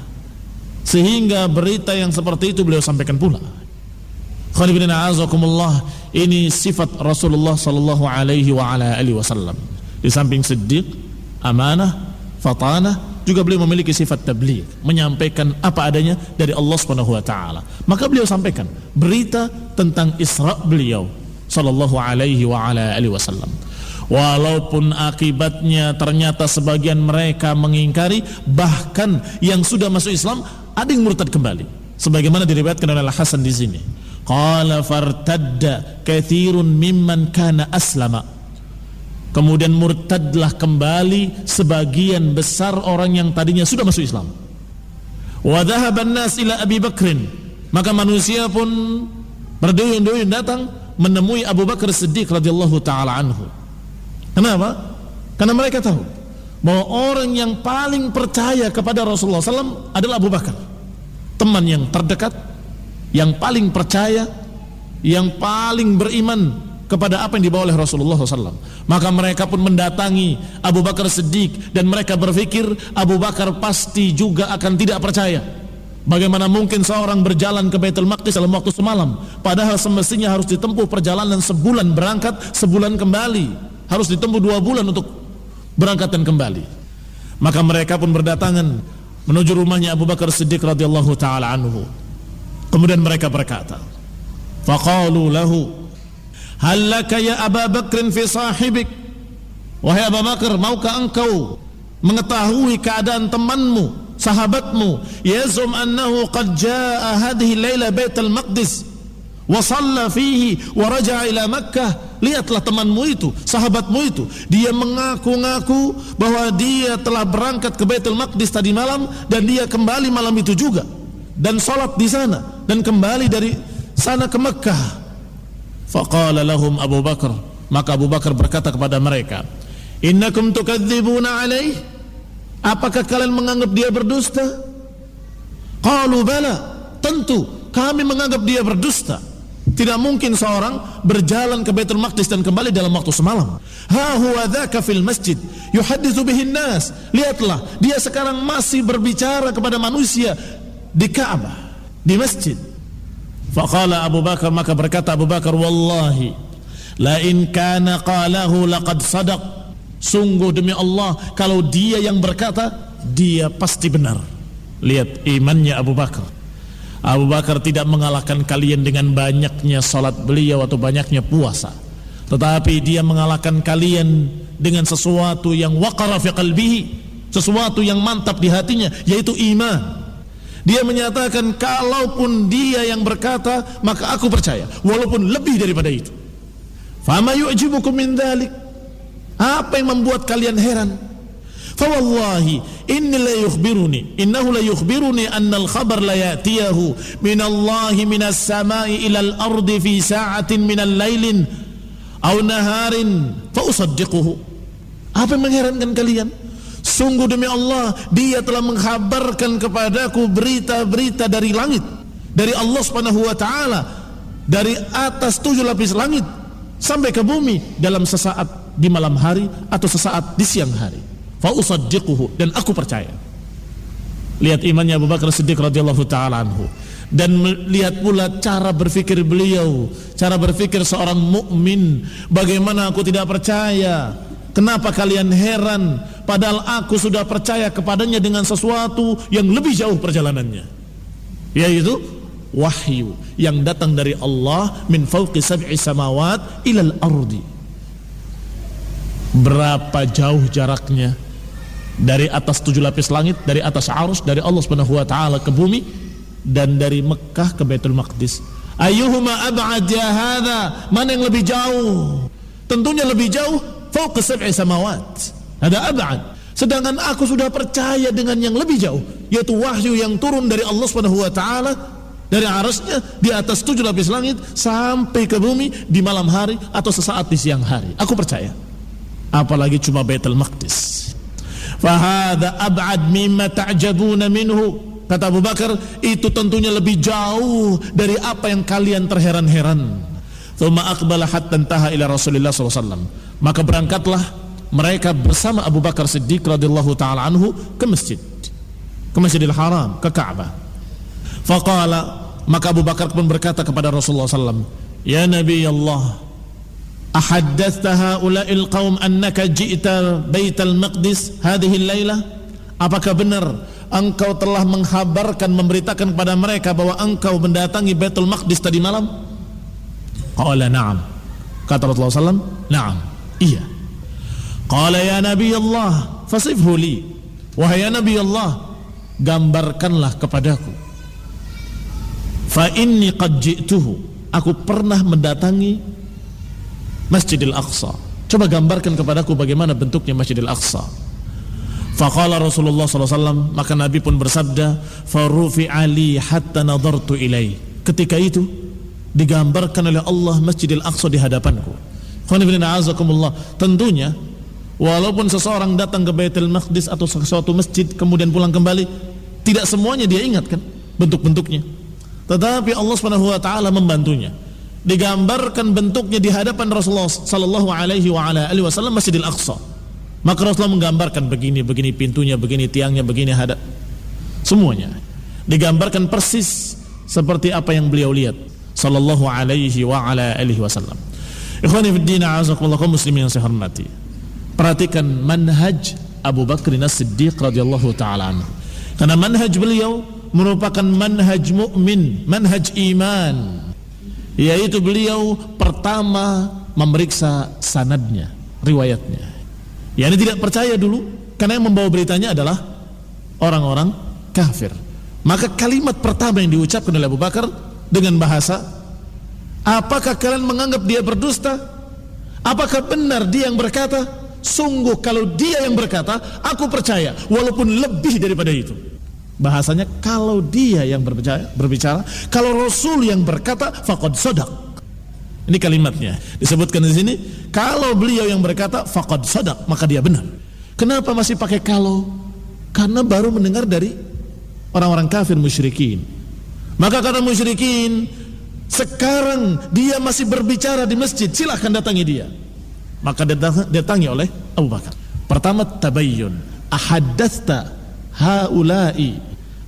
Speaker 3: sehingga berita yang seperti itu beliau sampaikan pula. Ini sifat Rasulullah sallallahu alaihi wa ala alihi wasallam. Di samping siddiq, amanah, fatanah, juga beliau memiliki sifat tabligh, menyampaikan apa adanya dari Allah Subhanahu wa taala. Maka beliau sampaikan berita tentang Isra beliau sallallahu alaihi wa ala alihi wasallam. Walaupun akibatnya ternyata sebagian mereka mengingkari, bahkan yang sudah masuk Islam ada yang murtad kembali, sebagaimana diriwayatkan oleh Hasan di sini. Qala fartadda katsirun mimman kana aslama. Kemudian murtadlah kembali sebagian besar orang yang tadinya sudah masuk Islam. Wa dhahaban nas ila Abi Bakrin. Maka manusia pun berduyun-duyun datang menemui Abu Bakar Siddiq radhiyallahu taala anhu. Kenapa? Karena mereka tahu bahwa orang yang paling percaya kepada Rasulullah SAW adalah Abu Bakar, teman yang terdekat, yang paling percaya, yang paling beriman kepada apa yang dibawa oleh Rasulullah SAW. Maka mereka pun mendatangi Abu Bakar Siddiq dan mereka berpikir Abu Bakar pasti juga akan tidak percaya. Bagaimana mungkin seorang berjalan ke Baitul Maqdis dalam waktu semalam, padahal semestinya harus ditempuh perjalanan sebulan berangkat, sebulan kembali, harus ditempuh 2 bulan untuk berangkat dan kembali. Maka mereka pun berdatangan menuju rumahnya Abu Bakar Siddiq radhiyallahu taala anhu. Kemudian mereka berkata, faqalu lahu, hal laka ya Abu Bakr fi sahibik? Wahai Abu Bakar, maukah engkau mengetahui keadaan temanmu, sahabatmu, yazum annahu qad jaa hadhihi laila Baitul Maqdis wa shalla fihi wa raja'a ila Makkah. Lihatlah temanmu itu, sahabatmu itu, dia mengaku-ngaku bahwa dia telah berangkat ke Baitul Maqdis tadi malam dan dia kembali malam itu juga dan salat di sana dan kembali dari sana ke Makkah. Faqala lahum Abu Bakar, maka Abu Bakar berkata kepada mereka, innakum tukadzibuna alaih? Apakah kalian menganggap dia berdusta? Qalu bala, tentu kami menganggap dia berdusta. Tidak mungkin seorang berjalan ke Baitul Maqdis dan kembali dalam waktu semalam. Ha huwa dzaka fil masjid yuhadditsu bihin nas. Lihatlah, dia sekarang masih berbicara kepada manusia di Ka'bah, di masjid. Faqala Abu Bakar, maka berkata Abu Bakar, wallahi la in kana qalahu laqad sadaq. Sungguh demi Allah, kalau dia yang berkata, dia pasti benar. Lihat imannya Abu Bakar. Abu Bakar tidak mengalahkan kalian dengan banyaknya salat beliau atau banyaknya puasa, tetapi dia mengalahkan kalian dengan sesuatu yang waqara fi qalbihi, sesuatu yang mantap di hatinya, yaitu iman. Dia menyatakan, kalaupun dia yang berkata, maka aku percaya, walaupun lebih daripada itu. Fama yu'jibukum min dzalik? Apa yang membuat kalian heran? Fawallahi innahu la yukhbiruni anna al-khabar la ya'tiyahu min Allahi minas samai ila al-ardi fi sa'atin min al-lailin aw naharin fa usaddiquhu. Apa yang mengherankan kalian? Sungguh demi Allah, dia telah mengkhabarkan kepadaku berita-berita dari langit, dari Allah Subhanahu wa taala, dari atas 7 lapis langit sampai ke bumi dalam sesaat di malam hari atau sesaat di siang hari. Fa usaddiquhu, dan aku percaya. Lihat imannya Abu Bakar Siddiq radhiyallahu taala anhu, dan lihat pula cara berpikir beliau, cara berpikir seorang mukmin. Bagaimana aku tidak percaya? Kenapa kalian heran? Padahal aku sudah percaya kepadanya dengan sesuatu yang lebih jauh perjalanannya, yaitu wahyu yang datang dari Allah min fawqi sab'i samawat ilal ardi. Berapa jauh jaraknya dari atas 7 lapis langit, dari atas arus, dari Allah Subhanahu wa taala ke bumi, dan dari Mekah ke Baitul Maqdis. Ayyuhuma ab'ad ya hadza? Mana yang lebih jauh? tentunya lebih jauh fauqa sab'i samawat, ada ab'ad. Sedangkan aku sudah percaya dengan yang lebih jauh, yaitu wahyu yang turun dari Allah Subhanahu wa taala dari arasnya di atas 7 lapis langit sampai ke bumi di malam hari atau sesaat di siang hari. Aku percaya. Apalagi cuma Baitul Maqdis. Fa hadza ab'ad mimma ta'jabuna minhu. Kata Abu Bakar, itu tentunya lebih jauh dari apa yang kalian terheran-heran. Tsumma aqbala hatta intaha ila Rasulillah sallallahu alaihi wasallam. Maka berangkatlah mereka bersama Abu Bakar Siddiq radhiyallahu taala anhu ke Masjidil Haram, ke Ka'bah. Faqala, maka Abu Bakar pun berkata kepada Rasulullah sallallahu alaihi wasallam, "Ya Nabi Allah, ahaddatha haula'il qaum annaka ji'ta Baitul Maqdis hadhihi al-lailah?" Apakah benar engkau telah menghabarkan, memberitakan kepada mereka bahwa engkau mendatangi Baitul Maqdis tadi malam? Qala na'am. Kata Rasulullah sallallahu alaihi wasallam, "Na'am, iya." Qala ya Nabi Allah, fasifhu li. Wahai ya Nabi Allah, gambarkanlah kepadaku. Fa inni qad ji'tuhu. Aku pernah mendatangi Masjidil Aqsa. Coba gambarkan kepadaku bagaimana bentuknya Masjidil Aqsa. Faqala Rasulullah sallallahu alaihi wasallam, maka Nabi pun bersabda, farufi'a li hatta nadartu ilai. Ketika itu digambarkan oleh Allah Masjidil Aqsa di hadapanku. Tentunya walaupun seseorang datang ke Baitul Maqdis atau suatu masjid kemudian pulang kembali, tidak semuanya dia ingat kan bentuk-bentuknya. Tetapi Allah Subhanahu wa taala membantunya. Digambarkan bentuknya di hadapan Rasulullah sallallahu alaihi wasallam Masjidil Aqsa. Maka Rasulullah menggambarkan begini pintunya, begini tiangnya, begini semuanya. Digambarkan persis seperti apa yang beliau lihat sallallahu alaihi wasallam. Ikhwani fid din, a'azakumullah kaum muslimin yang saya hormati. Perhatikan manhaj Abu Bakr As-Siddiq radhiyallahu taala anhu. Karena manhaj beliau merupakan manhaj mukmin, manhaj iman. Yaitu beliau pertama memeriksa sanadnya, riwayatnya. Yani tidak percaya dulu karena yang membawa beritanya adalah orang-orang kafir. Maka kalimat pertama yang diucapkan oleh Abu Bakar dengan bahasa, apakah kalian menganggap dia berdusta? Apakah benar dia yang berkata? Sungguh kalau dia yang berkata, aku percaya walaupun lebih daripada itu. Bahasanya kalau dia yang berbicara, kalau Rasul yang berkata, faqad sadaq. Ini kalimatnya disebutkan di sini. Kalau beliau yang berkata faqad sadaq, maka dia benar. Kenapa masih pakai kalau? Karena baru mendengar dari orang-orang kafir musyrikin. Maka kata musyrikin, sekarang dia masih berbicara di masjid, silahkan datangi dia. Maka datangi oleh Abu Bakar. Pertama tabayyun, ahaddatsta haula'i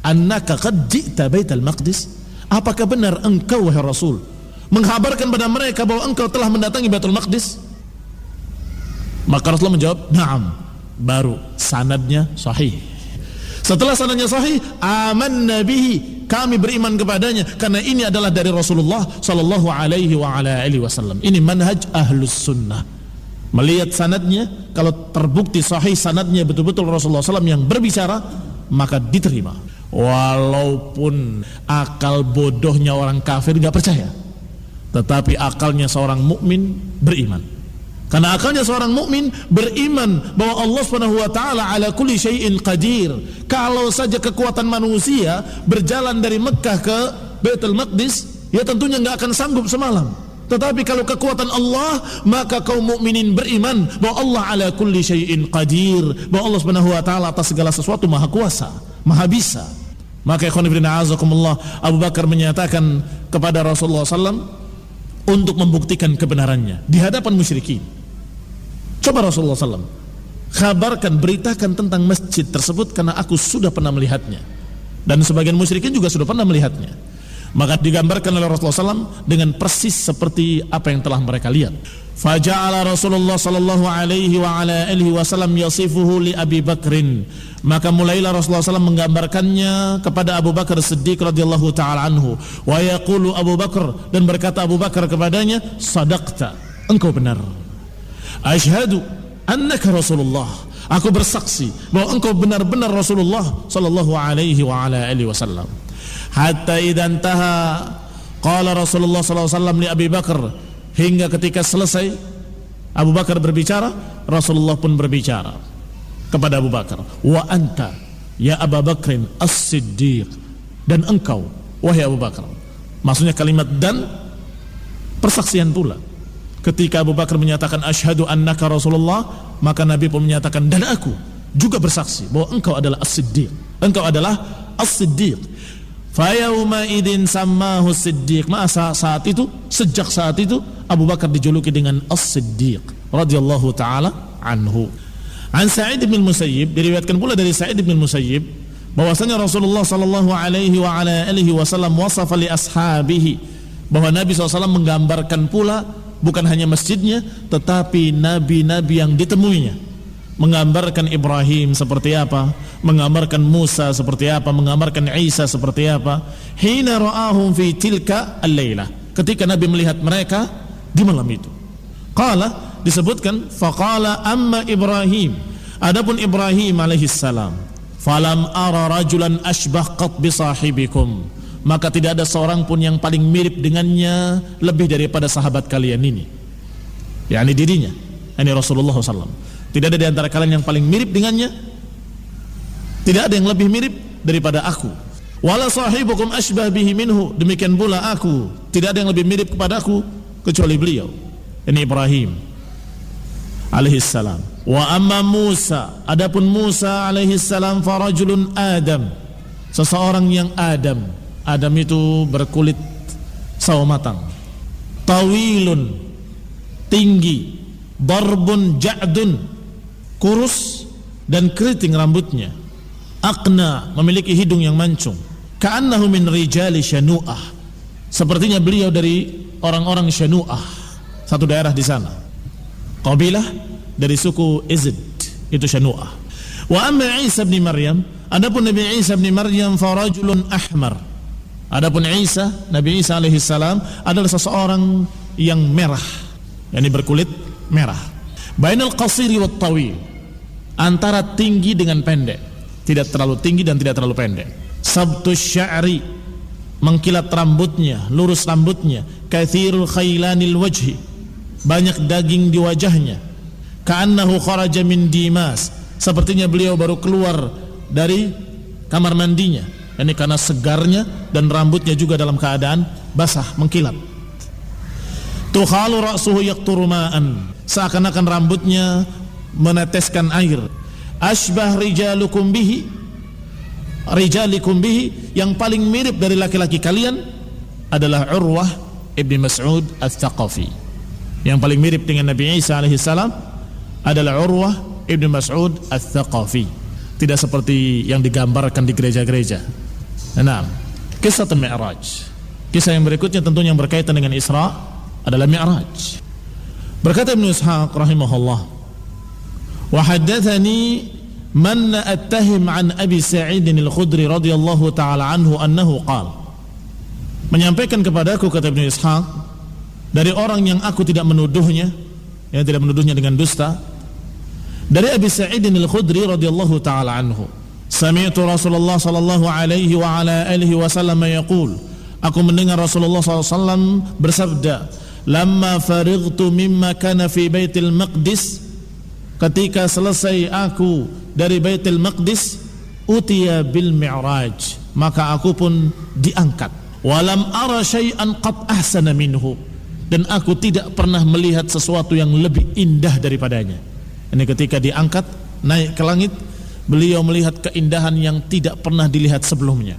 Speaker 3: annaka qad ji'ta Baitul Maqdis? Apakah benar engkau wahai Rasul menghabarkan pada mereka bahwa engkau telah mendatangi Baitul Maqdis? Maka Rasulullah menjawab, "Na'am." Baru sanadnya sahih. Setelah sanadnya sahih, amanna bihi, kami beriman kepadanya karena ini adalah dari Rasulullah sallallahu alaihi wasallam. Ini manhaj ahlus sunnah. Melihat sanadnya, kalau terbukti sahih sanadnya betul-betul Rasulullah SAW yang berbicara, maka diterima. Walaupun akal bodohnya orang kafir gak percaya, tetapi akalnya seorang mukmin beriman. Karena akalnya seorang mukmin beriman bahwa Allah Subhanahu wa taala ala kulli syai'in qadir. Kalau saja kekuatan manusia berjalan dari Mekah ke Baitul Maqdis, ya tentunya enggak akan sanggup semalam. Tetapi kalau kekuatan Allah, maka kaum mukminin beriman bahwa Allah ala kulli syai'in qadir, bahwa Allah Subhanahu wa taala atas segala sesuatu maha kuasa, maha bisa. Maka ikhwan fillah azakumullah, Abu Bakar menyatakan kepada Rasulullah SAW untuk membuktikan kebenarannya di hadapan musyrikin. Coba Rasulullah SAW kabarkan, beritakan tentang masjid tersebut karena aku sudah pernah melihatnya dan sebagian musyrikin juga sudah pernah melihatnya. Maka digambarkan oleh Rasulullah SAW dengan persis seperti apa yang telah mereka lihat. Faja'ala Rasulullah sallallahu alaihi wasallam yasifuhu li Abi Bakrin. Maka mulailah Rasulullah SAW menggambarkannya kepada Abu Bakar Siddiq radhiyallahu taala anhu. Wa yaqulu Abu Bakar, dan berkata Abu Bakar kepadanya, sadaqta, engkau benar. Asyhadu annaka Rasulullah, aku bersaksi bahwa engkau benar-benar Rasulullah sallallahu alaihi wasallam. Hatta idza intaha qala Rasulullah sallallahu alaihi wasallam li Abi Bakar, hingga ketika selesai Abu Bakar berbicara, Rasulullah pun berbicara kepada Abu Bakar, wa anta ya Abu Bakrin as-Siddiq, dan engkau wahai Abu Bakar. Maksudnya kalimat dan persaksian pula. Ketika Abu Bakar menyatakan asyhadu annaka Rasulullah, maka Nabi pun menyatakan dan aku juga bersaksi bahwa engkau adalah as-Siddiq. Engkau adalah as-Siddiq. Fa yauma idin sammahu as-Siddiq. Masa saat itu, sejak saat itu Abu Bakar dijuluki dengan as-Siddiq radhiyallahu taala anhu. An Sa'id bin Musayyib, diriwayatkan pula dari Sa'id bin Musayyib bahwasanya Rasulullah sallallahu alaihi wa ala alihi wasallam wasafa li ashabihi, bahwa Nabi SAW menggambarkan pula bukan hanya masjidnya tetapi nabi-nabi yang ditemuinya, menggambarkan Ibrahim seperti apa, menggambarkan Musa seperti apa, menggambarkan Isa seperti apa. Hina ra'ahum fi tilka al-lailah, ketika Nabi melihat mereka di malam itu. Qala, disebutkan faqala amma Ibrahim, adapun Ibrahim alaihi salam, falam ara rajulan ashbah qat bi sahibikum, maka tidak ada seorang pun yang paling mirip dengannya lebih daripada sahabat kalian ini, yakni dirinya, yakni Rasulullah SAW. Tidak ada di antara kalian yang paling mirip dengannya, tidak ada yang lebih mirip daripada aku. Wala sahibukum ashbah bihi minhu, demikian pula aku tidak ada yang lebih mirip kepada aku kecuali beliau, ini Ibrahim alaihi salam. Wa amma Musa, adapun Musa alaihi salam, farajulun Adam, seseorang yang Adam. Adam itu berkulit sawo matang, tawilun, tinggi, darbun ja'dun, kurus dan keriting rambutnya, aqna, memiliki hidung yang mancung, ka'annahu min rijali Syanu'ah, sepertinya beliau dari orang-orang Syanu'ah, satu daerah di sana, kabilah dari suku Izd, itu Syanu'ah. Wa amma Isa bin Maryam, adapun Nabi Isa bin Maryam, farajulun ahmar, adapun Isa, Nabi Isa alaihi salam adalah seseorang yang merah, yakni berkulit merah, bainal qasiri wat tawil, antara tinggi dengan pendek, tidak terlalu tinggi dan tidak terlalu pendek. Sabtus sya'ri, mengkilat rambutnya, lurus rambutnya, kathirul khailanil wajhi, banyak daging di wajahnya, ka'annahu kharaja min Dimas, sepertinya beliau baru keluar dari kamar mandinya, ini karena segarnya dan rambutnya juga dalam keadaan basah, mengkilat. Tukhalu ra'suhu yaqturu ma'an, seakan-akan rambutnya meneteskan air. Ashbah rijalikum bihi, yang paling mirip dari laki-laki kalian adalah Urwah ibn Mas'ud al-Thaqafi. Yang paling mirip dengan Nabi Isa alaihi salam adalah Urwah ibn Mas'ud al-Thaqafi, tidak seperti yang digambarkan di gereja-gereja. Nah, kisah Mi'raj, kisah yang berikutnya tentunya yang berkaitan dengan Isra adalah Mi'raj. Berkata Ibnu Ishaq rahimahullah, wa haddatsani man attahim an Abi Sa'id al-Khudri radhiyallahu ta'ala anhu annahu qala, menyampaikan kepadaku, kata Ibnu Ishaq, dari orang yang aku tidak menuduhnya, yang tidak menuduhnya dengan dusta, dari Abi Sa'id al-Khudri radhiyallahu ta'ala anhu, sami'tu Rasulullah sallallahu alaihi wa ala alihi wasallam yaqul, aku mendengar Rasulullah SAW bersabda, lamma farightu mimma kana fi Baitul Maqdis, ketika selesai aku dari Baitul Maqdis, utiya bil Mi'raj, maka aku pun diangkat, walam ara syai'an qad ahsana minhu, dan aku tidak pernah melihat sesuatu yang lebih indah daripadanya. Ini ketika diangkat naik ke langit, beliau melihat keindahan yang tidak pernah dilihat sebelumnya.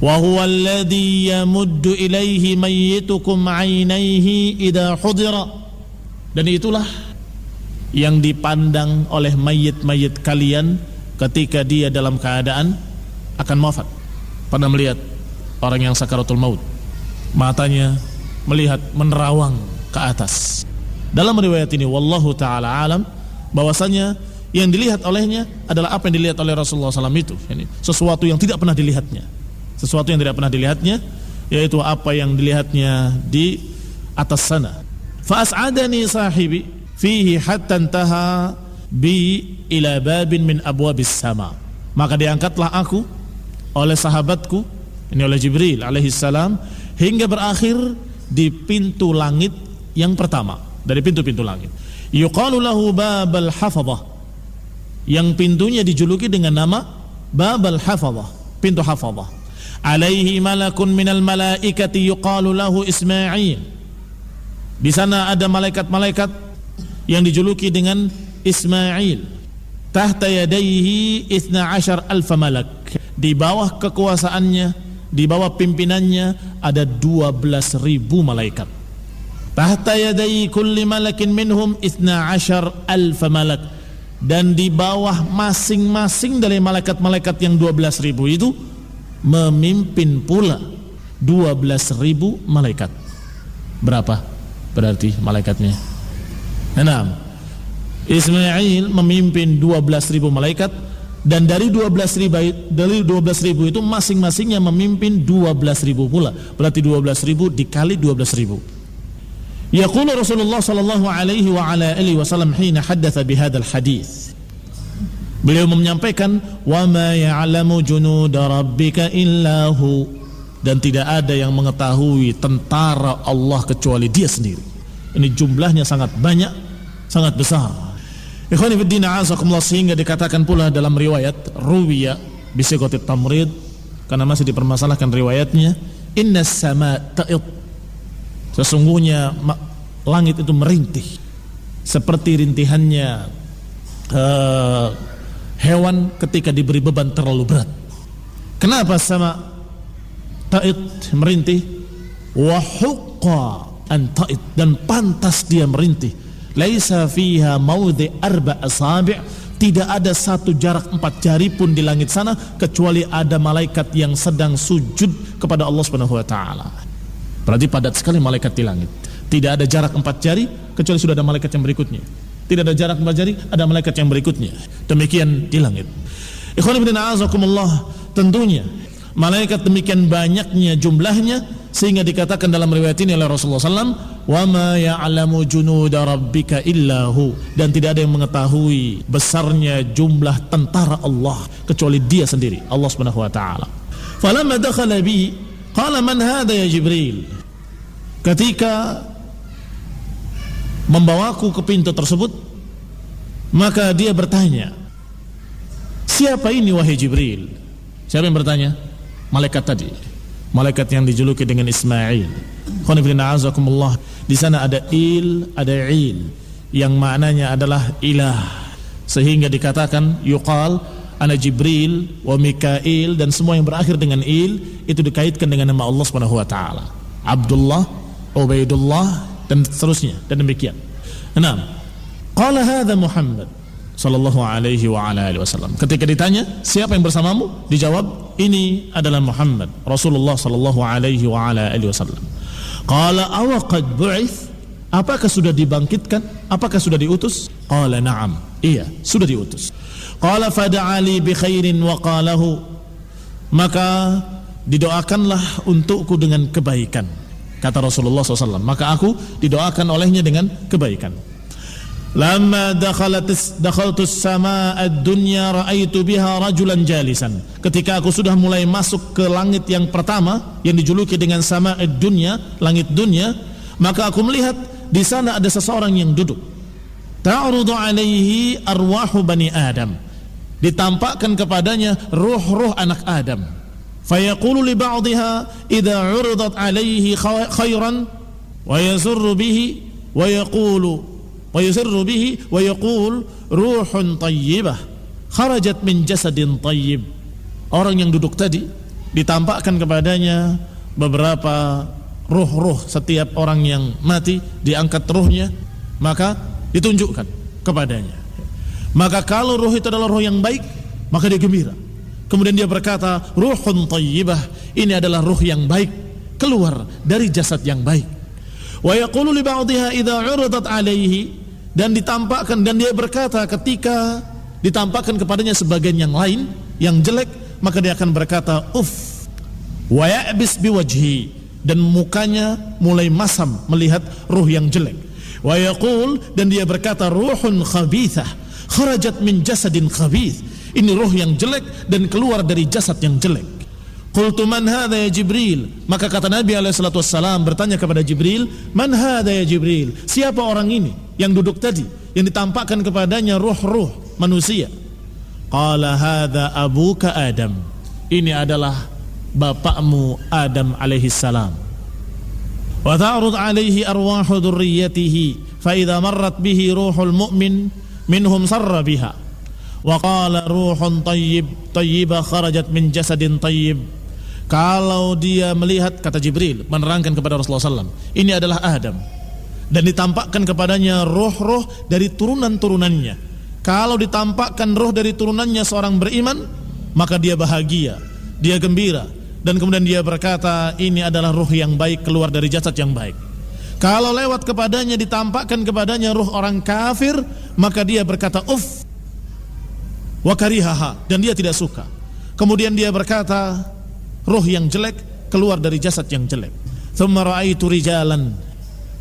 Speaker 3: Wa huwa alladhi yamuddu ilaihi mayyitukum 'ainaihi idza hudira, dan itulah yang dipandang oleh mayit-mayit kalian ketika dia dalam keadaan akan wafat. Pernah melihat orang yang sakaratul maut, matanya melihat menerawang ke atas. Dalam riwayat ini wallahu ta'ala alam, bahwasanya yang dilihat olehnya adalah apa yang dilihat oleh Rasulullah SAW itu, yani sesuatu yang tidak pernah dilihatnya, sesuatu yang tidak pernah dilihatnya, yaitu apa yang dilihatnya di atas sana. Fa as'adani sahibi fihi hatta intaha bi ila babin min abwabis sama, maka diangkatlah aku oleh sahabatku, ini oleh Jibril alaihi salam, hingga berakhir di pintu langit yang pertama, dari pintu-pintu langit. yuqalu lahu babal hafadhah, yang pintunya dijuluki dengan nama babal hafadhah, pintu hafadhah. Alaihi malakun minal malaikati yuqalu lahu Ismail. Di sana ada malaikat-malaikat yang dijuluki dengan Ismail. Tahta yadaihi 12,000 malak. Di bawah kekuasaannya, di bawah pimpinannya ada 12.000 malaikat. Tahta yadai kulli malakin minhum 12,000 malak. Dan di bawah masing-masing dari malaikat-malaikat yang 12.000 itu memimpin pula 12.000 malaikat. Berapa berarti malaikatnya? 6. Ismail memimpin 12.000 malaikat, dan dari 12.000 itu masing-masingnya memimpin 12.000 pula. Berarti 12.000 dikali 12.000. Yaqulu Rasulullah sallallahu alaihi wa ala alihi wasallam hina haddatsa bihadzal hadits. Beliau menyampaikan, wa ma ya'lamu junuda rabbika illa hu, dan tidak ada yang mengetahui tentara Allah kecuali Dia sendiri. Ini jumlahnya sangat banyak, sangat besar. Ikhwani fi din, a'azakumullah, sehingga dikatakan pula dalam riwayat ruwiya bisighatit tamrid, karena masih dipermasalahkan riwayatnya, innas sama ta'id, sesungguhnya langit itu merintih seperti rintihannya hewan ketika diberi beban terlalu berat. Kenapa sama ta'id merintih? Wa huqqa an ta'id, dan pantas dia merintih. Laisa fiha maudhi 4 asabi', tidak ada satu jarak 4 jari pun di langit sana kecuali ada malaikat yang sedang sujud kepada Allah Subhanahu wa taala. Berarti padat sekali malaikat di langit. Tidak ada jarak 4 jari kecuali sudah ada malaikat yang berikutnya. Tidak ada jarak 4 jari, ada malaikat yang berikutnya. Demikian di langit. Ikhwan fillah a'azakumullah, tentunya malaikat demikian banyaknya jumlahnya sehingga dikatakan dalam riwayat ini oleh Rasulullah SAW, wa ma ya'lamu junuda rabbika illahu, dan tidak ada yang mengetahui besarnya jumlah tentara Allah kecuali Dia sendiri, Allah Subhanahu wa taala. Falamma dakhala bi qala man hadha ya Jibril. Ketika membawaku ke pintu tersebut, maka dia bertanya, siapa ini wahai Jibril? Siapa yang bertanya? Malaikat tadi, malaikat yang dijuluki dengan Ismail. Di sana ada ada yang maknanya adalah ilah, sehingga dikatakan yuqal ana Jibril wa Mikail, dan semua yang berakhir dengan itu dikaitkan dengan nama Allah Subhanahu wa taala. Abdullah, Ubaidullah, dan seterusnya, dan demikian. Qala hadza Muhammad sallallahu alaihi wa ala alihi wasallam. Ketika ditanya, siapa yang bersamamu? Dijawab, ini adalah Muhammad, Rasulullah sallallahu alaihi wa ala alihi wasallam. Qala aw qad bu'its? Apakah sudah dibangkitkan? Apakah sudah diutus? Qala na'am. Iya, sudah diutus. Qala fad'ali bi khairin wa qalahu. Maka didoakanlah untukku dengan kebaikan, kata Rasulullah SAW. Maka aku didoakan olehnya dengan kebaikan. Lamma dakhaltus samaa ad-dunya ra'aitu biha rajulan jalisan. Ketika aku sudah mulai masuk ke langit yang pertama yang dijuluki dengan samaa ad-dunya, langit dunia, maka aku melihat di sana ada seseorang yang duduk. Ta'rudu alaihi arwahu bani Adam. Ditampakkan kepadanya ruh-ruh anak Adam. Fayaqulu li ba'dihha idza 'uridat alaihi khairan wa yazurru bihi wa yaqulu ويسر به ويقول روح طيبة خرجت من جسد طيب. Orang yang duduk tadi ditampakkan kepadanya beberapa ruh-ruh. Setiap orang yang mati diangkat ruhnya, maka ditunjukkan kepadanya. Maka kalau ruh itu adalah ruh yang baik, maka dia gembira. Kemudian dia berkata, ruhun tayyibah, ini adalah ruh yang baik keluar dari jasad yang baik. Wa yaqulu li ba'dihha idza 'uridat 'alaihi, dan ditampakkan, dan dia berkata ketika ditampakkan kepadanya sebagian yang lain yang jelek, maka dia akan berkata uff wa ya'bis biwajhi, dan mukanya mulai masam melihat ruh yang jelek. Wa yaqul, dan dia berkata ruhun khabithah kharajat min jasadin khabith, ini ruh yang jelek dan keluar dari jasad yang jelek. Qultu man hadha ya Jibril, maka kata Nabi SAW bertanya kepada Jibril, man hadha ya Jibril, siapa orang ini yang duduk tadi yang ditampakkan kepadanya ruh-ruh manusia. Qala hadza abuka Adam. Ini adalah bapakmu Adam alaihi salam. Wa ta'rud alaihi arwahu dzurriyyatihi fa idza marrat bihi ruhul mu'min minhum sarra biha. Wa qala ruhun tayyibah kharajat min jasadin tayyib. Kalau dia melihat, kata Jibril menerangkan kepada Rasulullah SAW, ini adalah Adam, dan ditampakkan kepadanya roh-roh dari turunan-turunannya. Kalau ditampakkan roh dari turunannya seorang beriman, maka dia bahagia, dia gembira, dan kemudian dia berkata, ini adalah roh yang baik keluar dari jasad yang baik. Kalau lewat kepadanya, ditampakkan kepadanya roh orang kafir, maka dia berkata uff wa karihaha, dan dia tidak suka. Kemudian dia berkata, roh yang jelek keluar dari jasad yang jelek. Thumma ra'aitu rijalan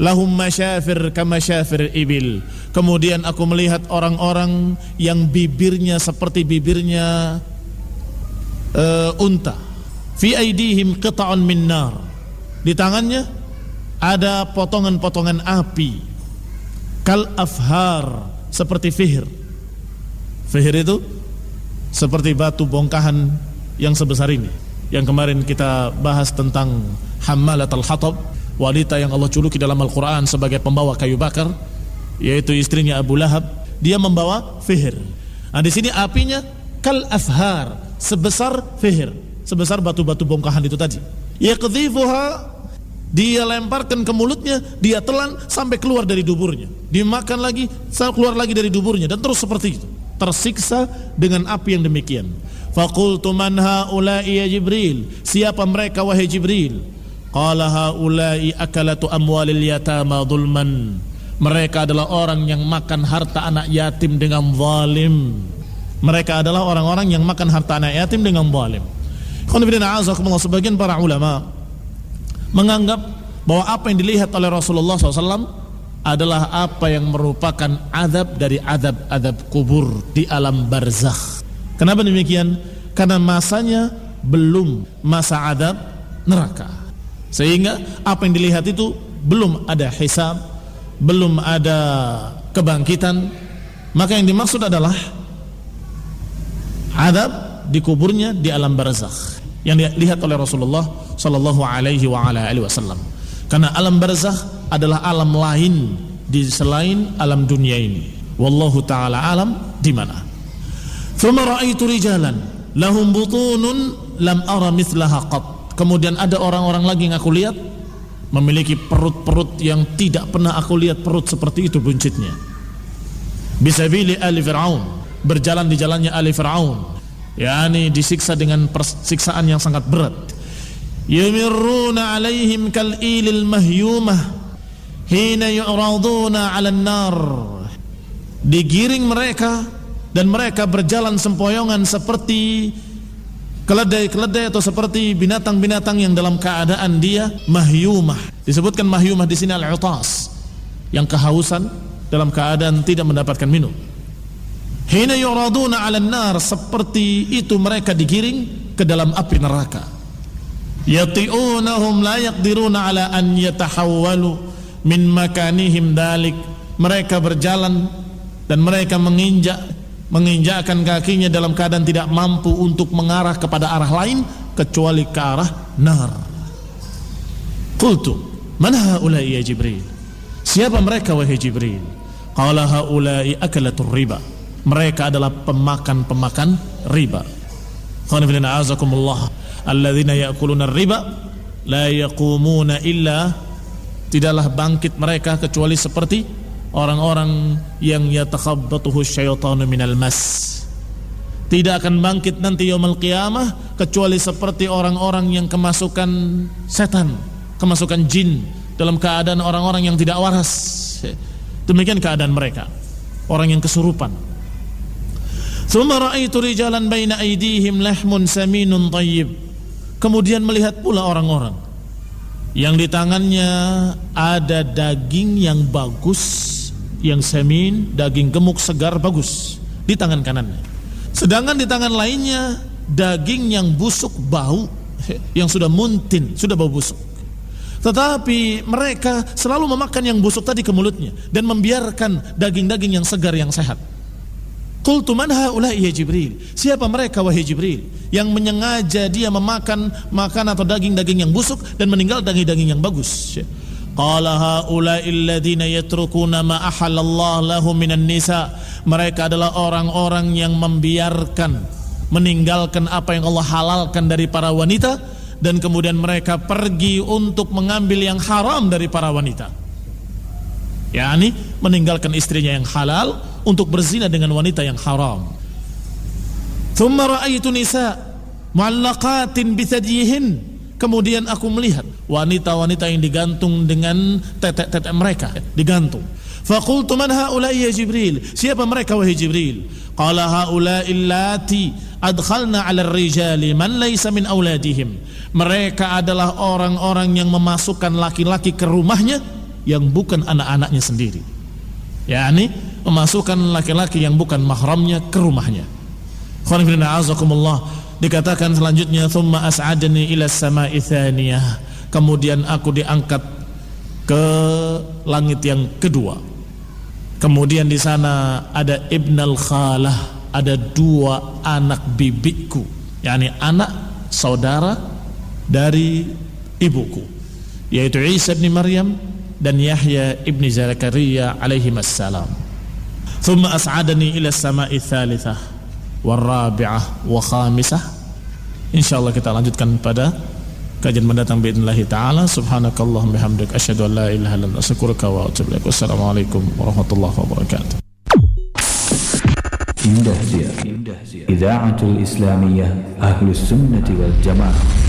Speaker 3: lahum masyafir kama syafir ibil. Kemudian aku melihat orang-orang yang bibirnya seperti bibirnya unta. Fi aidihim qita'un min nar. Di tangannya ada potongan-potongan api. Kal afhar, seperti fihir. Fihir itu seperti batu bongkahan yang sebesar ini, yang kemarin kita bahas tentang Hammalatul Hatab, wanita yang Allah juluki dalam Al-Quran sebagai pembawa kayu bakar, yaitu istrinya Abu Lahab. Dia membawa fihir. Nah, di sini apinya kal afhar, sebesar fihir, sebesar batu-batu bongkahan itu tadi. Yaqdhifuha, dia lemparkan ke mulutnya, dia telan sampai keluar dari duburnya, dimakan lagi, keluar lagi dari duburnya, dan terus seperti itu, tersiksa dengan api yang demikian. Faqultu man haula'i ya Jibril, siapa mereka wahai Jibril? Qala haula'i akalatu amwalil yatama dhulman. Mereka adalah orang yang makan harta anak yatim dengan zalim. Mereka adalah orang-orang yang makan harta anak yatim dengan zalim. Sebagian para ulama menganggap bahwa apa yang dilihat oleh Rasulullah SAW adalah apa yang merupakan azab dari azab-azab kubur di alam barzakh. Kenapa demikian? Karena masanya belum masa azab neraka, sehingga apa yang dilihat itu belum ada hisab, belum ada kebangkitan. Maka yang dimaksud adalah azab di kuburnya di alam barzakh yang dilihat oleh Rasulullah sallallahu alaihi wasallam. Karena alam barzakh adalah alam lain di selain alam dunia ini. Wallahu taala alam di mana. Thumma ra'aitu rijalan lahum butunun lam ara mithlaha qat. Kemudian ada orang-orang lagi yang aku lihat memiliki perut-perut yang tidak pernah aku lihat perut seperti itu buncitnya. Bisabili ali Fir'aun, berjalan di jalannya ali Fir'aun, yakni disiksa dengan siksaan yang sangat berat. Yamirruna alaihim kal ilil mahyumah hina yu'raduna 'alan nar. Digiring mereka dan mereka berjalan sempoyongan seperti keledai-keledai atau seperti binatang-binatang yang dalam keadaan dia mahyumah. Disebutkan mahyumah di sini al-utas, yang kehausan dalam keadaan tidak mendapatkan minum. Hina yuraduna 'alan nar, seperti itu mereka digiring ke dalam api neraka. Yati'unahum la yaqdiruna 'ala an yatahawwalu min makanihim dalik. Mereka berjalan dan mereka menginjakkan kakinya dalam keadaan tidak mampu untuk mengarah kepada arah lain kecuali ke arah nar. Qultu man haula'i ya Jibril, siapa mereka wahai Jibril? Qala haula'i akalatur riba, mereka adalah pemakan-pemakan riba. Khonifilina azakumullah, alladzina ya'kuluna riba la yaqumuna illa, tidaklah bangkit mereka kecuali seperti orang-orang yang yatakhabbatuhu syaitanu minal mas. Tidak akan bangkit nanti yaumul qiyamah kecuali seperti orang-orang yang kemasukan setan, kemasukan jin, dalam keadaan orang-orang yang tidak waras. Demikian keadaan mereka, orang yang kesurupan. Tsumma ra'aitu rijalan baina aydihim lahmun saminun thayyib. Kemudian melihat pula orang-orang yang di tangannya ada daging yang bagus, yang samin, daging gemuk segar bagus di tangan kanannya. Sedangkan di tangan lainnya daging yang busuk bau, yang sudah muntin, sudah bau busuk. Tetapi mereka selalu memakan yang busuk tadi ke mulutnya dan membiarkan daging-daging yang segar yang sehat. Qultu man haula'i ya Jibril? Siapa mereka wahai Jibril yang menyengaja dia memakan atau daging-daging yang busuk dan meninggal daging-daging yang bagus? Qala haula'il ladzina yatrukuna ma ahallallahu lahum minan nisa. Mereka adalah orang-orang yang membiarkan, meninggalkan apa yang Allah halalkan dari para wanita dan kemudian mereka pergi untuk mengambil yang haram dari para wanita. yakni meninggalkan istrinya yang halal untuk berzina dengan wanita yang haram. Thumma ra'aitu nisa mu'allaqatin bithadyihin. Kemudian aku melihat wanita-wanita yang digantung dengan tetek-tetek mereka, digantung. Faqultu man haula'i ya Jibril? Siapa mereka wahai Jibril? Qala haula'i allati adkhalna 'ala ar-rijali man laysa min auladihim. Mereka adalah orang-orang yang memasukkan laki-laki ke rumahnya yang bukan anak-anaknya sendiri. yakni memasukkan laki-laki yang bukan mahramnya ke rumahnya. Khonifina azakumullah. Dikatakan selanjutnya, thumma as'adani ila as-sama'i thaniyah. Kemudian aku diangkat ke langit yang kedua. Kemudian di sana ada ibnal khalah, ada dua anak bibiku, yakni anak saudara dari ibuku, yaitu Isa bin Maryam dan Yahya ibn Zakaria alaihi assalam. Thumma as'adani ila as-sama'i thalithah warabi'ah wa khamisah. Insyaallah kita lanjutkan pada kajian mendatang biidznillah taala. Subhanakallahumma bihamdika asyhadu an la ilaha illa anta astaghfiruka wa atubu ilaik. Wassalamualaikum warahmatullahi wabarakatuh.
Speaker 1: Indah Siar Idaatul Islamiyah Ahlus Sunnati wal Jamaah.